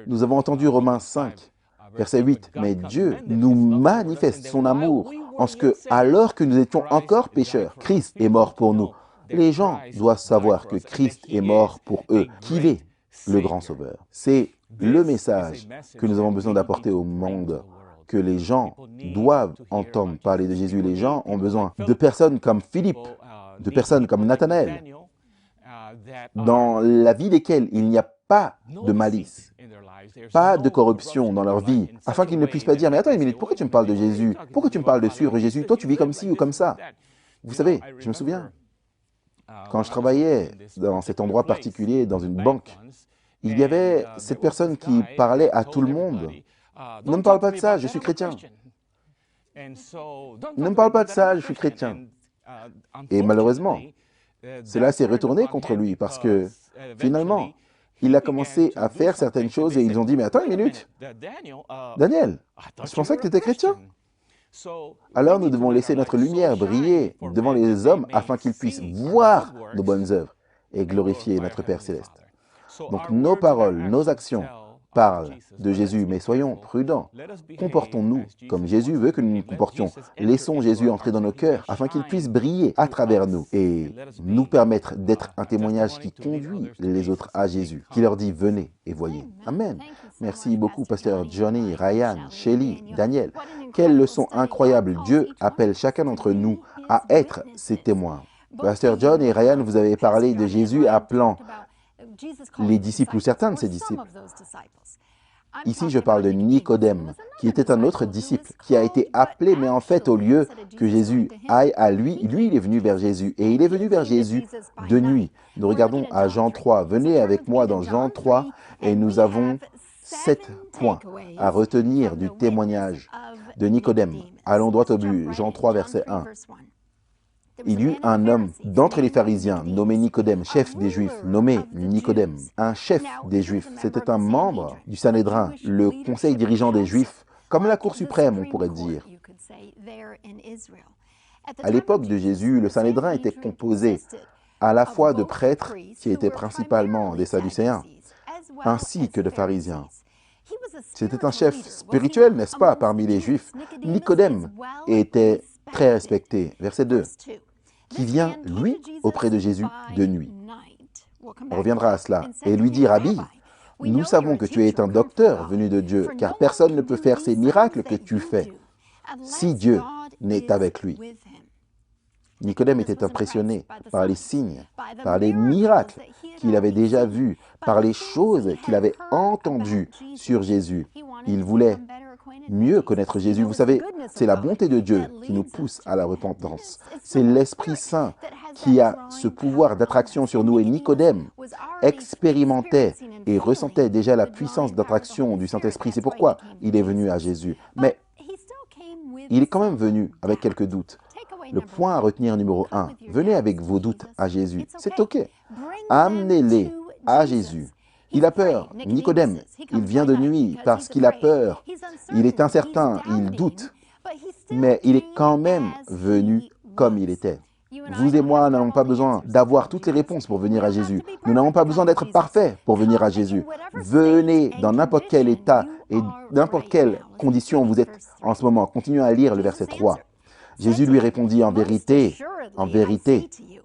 Nous avons entendu Romains 5, verset 8. Mais Dieu nous manifeste son amour en ce que, alors que nous étions encore pécheurs, Christ est mort pour nous. Les gens doivent savoir que Christ est mort pour eux, qu'il est le grand sauveur. C'est le message que nous avons besoin d'apporter au monde, que les gens doivent entendre parler de Jésus. Les gens ont besoin de personnes comme Philippe, de personnes comme Nathanaël, dans la vie desquelles il n'y a pas de malice, pas de corruption dans leur vie, afin qu'ils ne puissent pas dire « Mais attends une minute, pourquoi tu me parles de Jésus? Pourquoi tu me parles de suivre Jésus? Toi, tu vis comme ci ou comme ça. » Vous savez, je me souviens, quand je travaillais dans cet endroit particulier, dans une banque, il y avait cette personne qui parlait à tout le monde. « Ne me parle pas de ça, je suis chrétien. Ne me parle pas de ça, je suis chrétien. » Et malheureusement, cela s'est retourné contre lui parce que finalement, il a commencé à faire certaines choses et ils ont dit « Mais attends une minute, Daniel, je pensais que tu étais chrétien. » Alors nous devons laisser notre lumière briller devant les hommes afin qu'ils puissent voir nos bonnes œuvres et glorifier notre Père céleste. Donc nos paroles, nos actions parle de Jésus, mais soyons prudents. Comportons-nous comme Jésus veut que nous nous comportions. Laissons Jésus entrer dans nos cœurs afin qu'il puisse briller à travers nous et nous permettre d'être un témoignage qui conduit les autres à Jésus, qui leur dit « venez et voyez ». Amen. Merci beaucoup, Pasteur Johnny, Ryan, Shelly, Daniel. Quelle leçon incroyable. Dieu appelle chacun d'entre nous à être ses témoins. Pasteur John et Ryan, vous avez parlé de Jésus appelant les disciples ou certains de ses disciples. Ici, je parle de Nicodème, qui était un autre disciple, qui a été appelé, mais en fait, au lieu que Jésus aille à lui, il est venu vers Jésus. Et il est venu vers Jésus de nuit. Nous regardons à Jean 3. Venez avec moi dans Jean 3 et nous avons 7 points à retenir du témoignage de Nicodème. Allons droit au but. Jean 3, verset 1. Il y eut un homme d'entre les pharisiens, nommé Nicodème, chef des Juifs, nommé Nicodème, un chef des Juifs. C'était un membre du Sanhédrin, le conseil dirigeant des Juifs, comme la Cour suprême, on pourrait dire. À l'époque de Jésus, le Sanhédrin était composé à la fois de prêtres, qui étaient principalement des Sadducéens, ainsi que de pharisiens. C'était un chef spirituel, n'est-ce pas, parmi les Juifs. Nicodème était très respecté. Verset 2. Qui vient, lui, auprès de Jésus de nuit. On reviendra à cela. Et lui dit, Rabbi, nous savons que tu es un docteur venu de Dieu, car personne ne peut faire ces miracles que tu fais, si Dieu n'est avec lui. Nicodème était impressionné par les signes, par les miracles qu'il avait déjà vus, par les choses qu'il avait entendues sur Jésus. Il voulait mieux connaître Jésus. Vous savez, c'est la bonté de Dieu qui nous pousse à la repentance. C'est l'Esprit Saint qui a ce pouvoir d'attraction sur nous. Et Nicodème expérimentait et ressentait déjà la puissance d'attraction du Saint-Esprit. C'est pourquoi il est venu à Jésus. Mais il est quand même venu avec quelques doutes. Le point à retenir numéro 1, venez avec vos doutes à Jésus. C'est OK. Amenez-les à Jésus. Il a peur. Nicodème, il vient de nuit parce qu'il a peur. Il est incertain, il doute. Mais il est quand même venu comme il était. Vous et moi n'avons pas besoin d'avoir toutes les réponses pour venir à Jésus. Nous n'avons pas besoin d'être parfaits pour venir à Jésus. Venez dans n'importe quel état et n'importe quelle condition vous êtes en ce moment. Continuez à lire le verset 3. Jésus lui répondit, en vérité,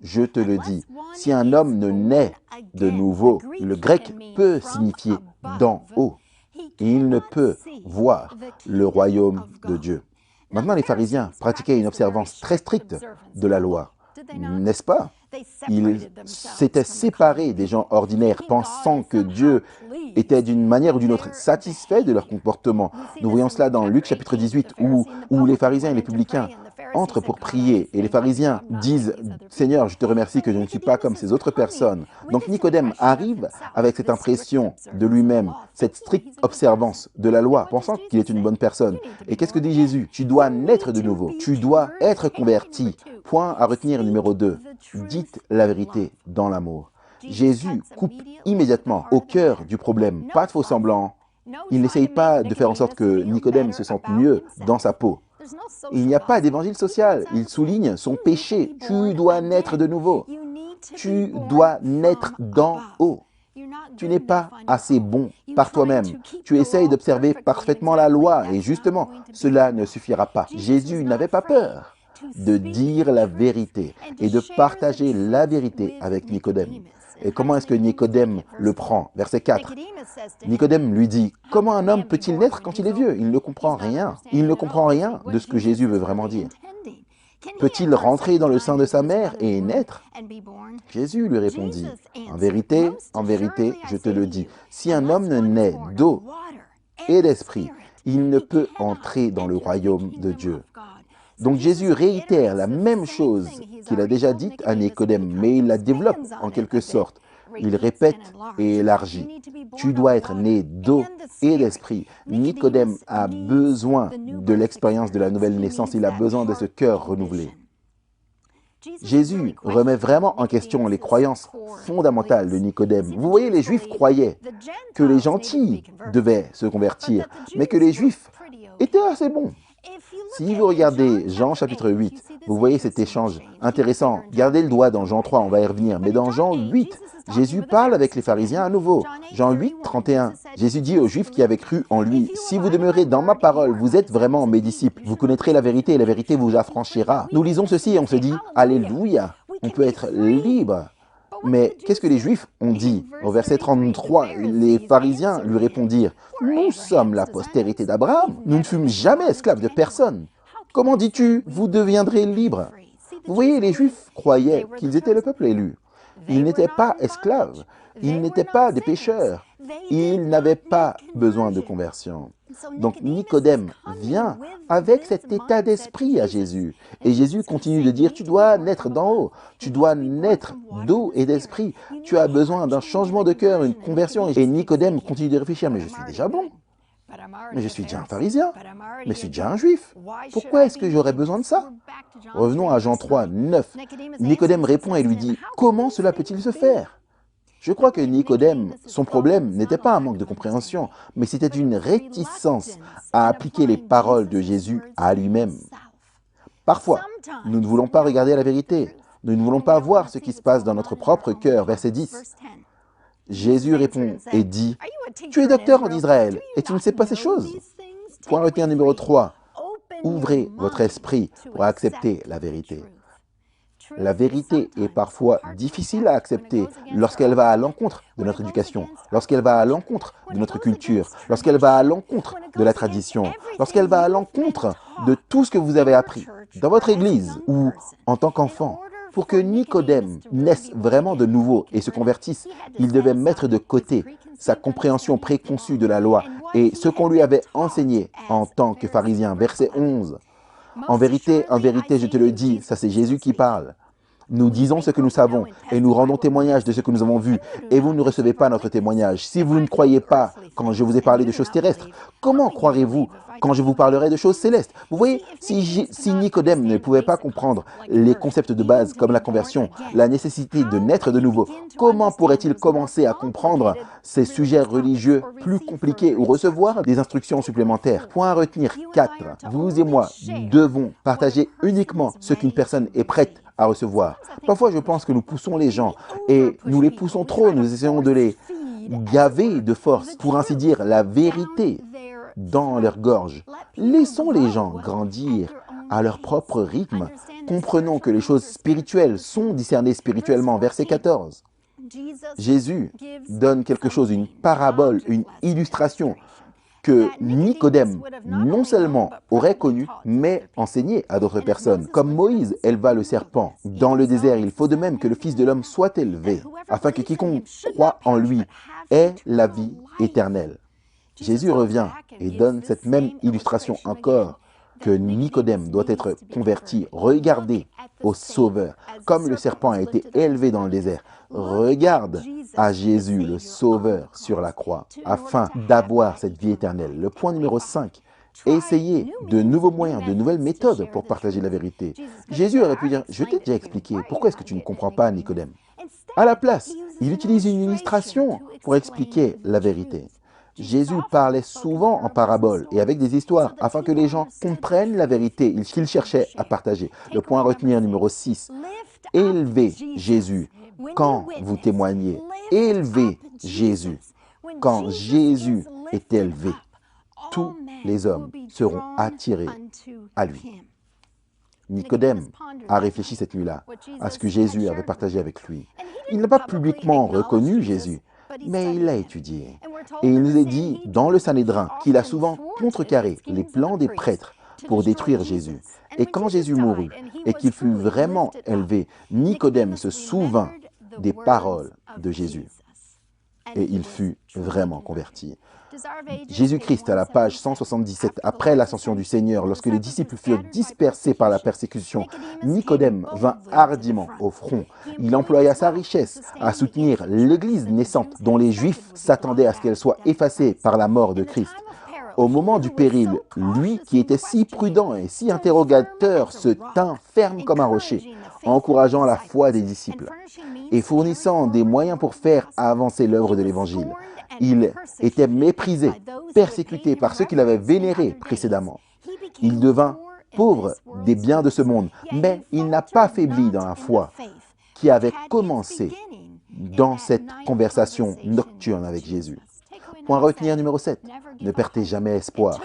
je te le dis, si un homme ne naît de nouveau, le grec peut signifier d'en haut. Il ne peut voir le royaume de Dieu. Maintenant, les pharisiens pratiquaient une observance très stricte de la loi, n'est-ce pas? Ils s'étaient séparés des gens ordinaires, pensant que Dieu était d'une manière ou d'une autre satisfait de leur comportement. Nous voyons cela dans Luc chapitre 18, où les pharisiens et les publicains entrent pour prier. Et les pharisiens disent « Seigneur, je te remercie que je ne suis pas comme ces autres personnes. » Donc Nicodème arrive avec cette impression de lui-même, cette stricte observance de la loi, pensant qu'il est une bonne personne. Et qu'est-ce que dit Jésus? Tu dois naître de nouveau. Tu dois être converti. Point à retenir numéro 2. Dites la vérité dans l'amour. Jésus coupe immédiatement au cœur du problème. Pas de faux semblants. Il n'essaye pas de faire en sorte que Nicodème se sente mieux dans sa peau. Il n'y a pas d'évangile social. Il souligne son péché. Tu dois naître de nouveau. Tu dois naître d'en haut. Tu n'es pas assez bon par toi-même. Tu essayes d'observer parfaitement la loi et justement, cela ne suffira pas. Jésus n'avait pas peur de dire la vérité et de partager la vérité avec Nicodème. Et comment est-ce que Nicodème le prend? Verset 4. Nicodème lui dit, « Comment un homme peut-il naître quand il est vieux ?» Il ne comprend rien. Il ne comprend rien de ce que Jésus veut vraiment dire. Peut-il rentrer dans le sein de sa mère et naître? Jésus lui répondit, « en vérité, je te le dis, si un homme ne naît d'eau et d'esprit, il ne peut entrer dans le royaume de Dieu. » Donc Jésus réitère la même chose qu'il a déjà dite à Nicodème, mais il la développe en quelque sorte. Il répète et élargit. Tu dois être né d'eau et d'esprit. Nicodème a besoin de l'expérience de la nouvelle naissance. Il a besoin de ce cœur renouvelé. Jésus remet vraiment en question les croyances fondamentales de Nicodème. Vous voyez, les Juifs croyaient que les gentils devaient se convertir, mais que les Juifs étaient assez bons. Si vous regardez Jean chapitre 8, vous voyez cet échange intéressant. Gardez le doigt dans Jean 3, on va y revenir. Mais dans Jean 8, Jésus parle avec les pharisiens à nouveau. Jean 8, 31. Jésus dit aux Juifs qui avaient cru en lui, « Si vous demeurez dans ma parole, vous êtes vraiment mes disciples. Vous connaîtrez la vérité et la vérité vous affranchira. » Nous lisons ceci et on se dit, « Alléluia, on peut être libre. » Mais qu'est-ce que les Juifs ont dit? Au verset 33, les pharisiens lui répondirent, « Nous sommes la postérité d'Abraham. Nous ne fûmes jamais esclaves de personne. Comment dis-tu, vous deviendrez libres ?» Vous voyez, les Juifs croyaient qu'ils étaient le peuple élu. Ils n'étaient pas esclaves. Ils n'étaient pas des pécheurs. Ils n'avaient pas besoin de conversion. Donc Nicodème vient avec cet état d'esprit à Jésus. Et Jésus continue de dire, tu dois naître d'en haut, tu dois naître d'eau et d'esprit. Tu as besoin d'un changement de cœur, une conversion. Et Nicodème continue de réfléchir, mais je suis déjà bon. Mais je suis déjà un pharisien. Mais je suis déjà un juif. Pourquoi est-ce que j'aurais besoin de ça? Revenons à Jean 3, 9. Nicodème répond et lui dit, comment cela peut-il se faire? Je crois que Nicodème, son problème n'était pas un manque de compréhension, mais c'était une réticence à appliquer les paroles de Jésus à lui-même. Parfois, nous ne voulons pas regarder la vérité. Nous ne voulons pas voir ce qui se passe dans notre propre cœur. Verset 10. Jésus répond et dit, « Tu es docteur en Israël et tu ne sais pas ces choses. » Point retenu numéro 3. Ouvrez votre esprit pour accepter la vérité. La vérité est parfois difficile à accepter lorsqu'elle va à l'encontre de notre éducation, lorsqu'elle va à l'encontre de notre culture, lorsqu'elle va à l'encontre de la tradition, lorsqu'elle va à l'encontre de tout ce que vous avez appris dans votre église ou en tant qu'enfant. Pour que Nicodème naisse vraiment de nouveau et se convertisse, il devait mettre de côté sa compréhension préconçue de la loi et ce qu'on lui avait enseigné en tant que pharisien. Verset 11. En vérité, je te le dis, ça c'est Jésus qui parle. Nous disons ce que nous savons et nous rendons témoignage de ce que nous avons vu et vous ne recevez pas notre témoignage. Si vous ne croyez pas quand je vous ai parlé de choses terrestres, comment croirez-vous quand je vous parlerai de choses célestes? Vous voyez, si Nicodème ne pouvait pas comprendre les concepts de base comme la conversion, la nécessité de naître de nouveau, comment pourrait-il commencer à comprendre ces sujets religieux plus compliqués ou recevoir des instructions supplémentaires? Point à retenir 4. Vous et moi devons partager uniquement ce qu'une personne est prête à recevoir. Parfois, je pense que nous poussons les gens et nous les poussons trop. Nous essayons de les gaver de force, pour ainsi dire, la vérité dans leur gorge. Laissons les gens grandir à leur propre rythme. Comprenons que les choses spirituelles sont discernées spirituellement. Verset 14. Jésus donne quelque chose, une parabole, une illustration que Nicodème non seulement aurait connu, mais enseigné à d'autres personnes. Comme Moïse éleva le serpent dans le désert, il faut de même que le Fils de l'homme soit élevé, afin que quiconque croit en lui ait la vie éternelle. Jésus revient et donne cette même illustration encore, que Nicodème doit être converti. Regardez au Sauveur, comme le serpent a été élevé dans le désert. Regarde à Jésus, le Sauveur, sur la croix, afin d'avoir cette vie éternelle. Le point numéro 5, essayez de nouveaux moyens, de nouvelles méthodes pour partager la vérité. Jésus aurait pu dire, je t'ai déjà expliqué, pourquoi est-ce que tu ne comprends pas, Nicodème? À la place, il utilise une illustration pour expliquer la vérité. Jésus parlait souvent en paraboles et avec des histoires afin que les gens comprennent la vérité qu'il cherchait à partager. Le point à retenir numéro 6. Élevez Jésus quand vous témoignez. Élevez Jésus. Quand Jésus est élevé, tous les hommes seront attirés à lui. Nicodème a réfléchi cette nuit-là à ce que Jésus avait partagé avec lui. Il n'a pas publiquement reconnu Jésus, mais il l'a étudié. Et il nous est dit dans le Sanhédrin qu'il a souvent contrecarré les plans des prêtres pour détruire Jésus. Et quand Jésus mourut et qu'il fut vraiment élevé, Nicodème se souvint des paroles de Jésus. Et il fut vraiment converti. Jésus-Christ, à la page 177, après l'ascension du Seigneur, lorsque les disciples furent dispersés par la persécution, Nicodème vint hardiment au front. Il employa sa richesse à soutenir l'Église naissante, dont les Juifs s'attendaient à ce qu'elle soit effacée par la mort de Christ. Au moment du péril, lui qui était si prudent et si interrogateur se tint ferme comme un rocher, encourageant la foi des disciples et fournissant des moyens pour faire avancer l'œuvre de l'Évangile. Il était méprisé, persécuté par ceux qui l'avaient vénéré précédemment. Il devint pauvre des biens de ce monde, mais il n'a pas faibli dans la foi qui avait commencé dans cette conversation nocturne avec Jésus. Point à retenir numéro 7. Ne perdez jamais espoir.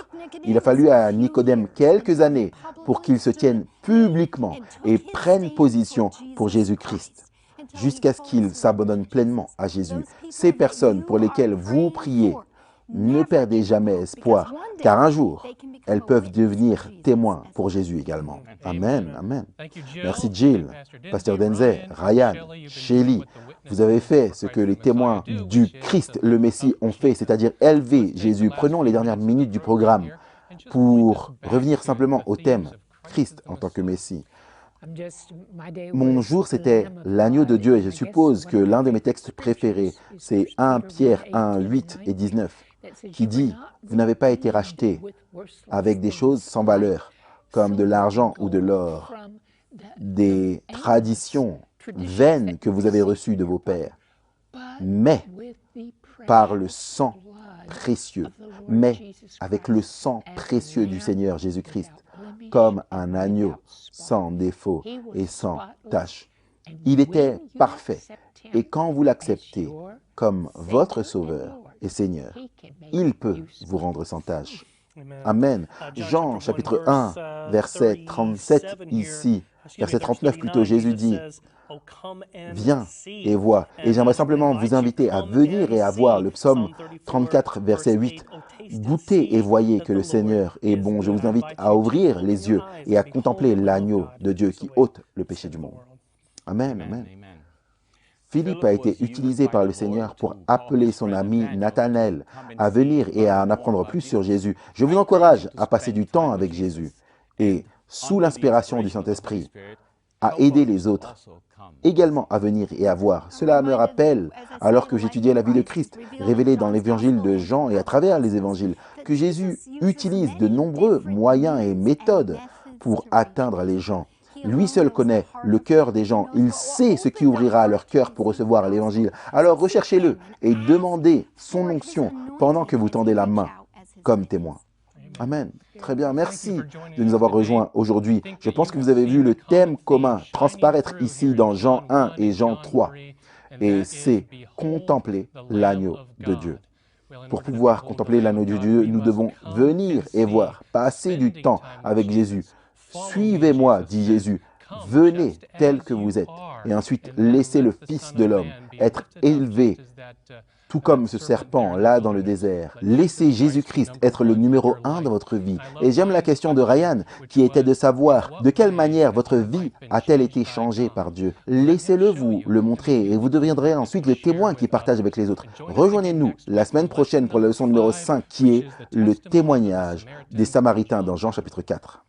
Il a fallu à Nicodème quelques années pour qu'il se tienne publiquement et prenne position pour Jésus-Christ, jusqu'à ce qu'il s'abandonne pleinement à Jésus. Ces personnes pour lesquelles vous priez, ne perdez jamais espoir, car un jour, elles peuvent devenir témoins pour Jésus également. Amen, amen. Merci Jill, Pasteur Denzel, Ryan, Shelly. Vous avez fait ce que les témoins du Christ, le Messie, ont fait, c'est-à-dire élever Jésus. Prenons les dernières minutes du programme pour revenir simplement au thème Christ en tant que Messie. Mon jour, c'était l'agneau de Dieu et je suppose que l'un de mes textes préférés, c'est 1 Pierre 1, 8 et 19, qui dit « Vous n'avez pas été rachetés avec des choses sans valeur, comme de l'argent ou de l'or, des traditions vaines que vous avez reçues de vos pères, mais par le sang précieux, mais avec le sang précieux du Seigneur Jésus-Christ, comme un agneau sans défaut et sans tache. Il était parfait, et quand vous l'acceptez comme votre Sauveur et Seigneur, il peut vous rendre sans tache. Amen. Jean chapitre 1, verset 37 ici, verset 39 plutôt, Jésus dit « Viens et vois ». Et j'aimerais simplement vous inviter à venir et à voir le psaume 34, verset 8. Goûtez et voyez que le Seigneur est bon. Je vous invite à ouvrir les yeux et à contempler l'agneau de Dieu qui ôte le péché du monde. Amen, amen. Philippe a été utilisé par le Seigneur pour appeler son ami Nathanaël à venir et à en apprendre plus sur Jésus. Je vous encourage à passer du temps avec Jésus et, sous l'inspiration du Saint-Esprit, à aider les autres également à venir et à voir. Cela me rappelle, alors que j'étudiais la vie de Christ, révélée dans l'évangile de Jean et à travers les évangiles, que Jésus utilise de nombreux moyens et méthodes pour atteindre les gens. Lui seul connaît le cœur des gens. Il sait ce qui ouvrira leur cœur pour recevoir l'évangile. Alors recherchez-le et demandez son onction pendant que vous tendez la main comme témoin. Amen. Très bien. Merci de nous avoir rejoints aujourd'hui. Je pense que vous avez vu le thème commun transparaître ici dans Jean 1 et Jean 3. Et c'est contempler l'agneau de Dieu. Pour pouvoir contempler l'agneau de Dieu, nous devons venir et voir, passer du temps avec Jésus. Suivez-moi, dit Jésus, venez tel que vous êtes. Et ensuite, laissez le Fils de l'homme être élevé, tout comme ce serpent là dans le désert. Laissez Jésus-Christ être le numéro 1 dans votre vie. Et j'aime la question de Ryan, qui était de savoir de quelle manière votre vie a-t-elle été changée par Dieu. Laissez-le vous le montrer et vous deviendrez ensuite le témoin qui partage avec les autres. Rejoignez-nous la semaine prochaine pour la leçon numéro 5 qui est le témoignage des Samaritains dans Jean chapitre 4.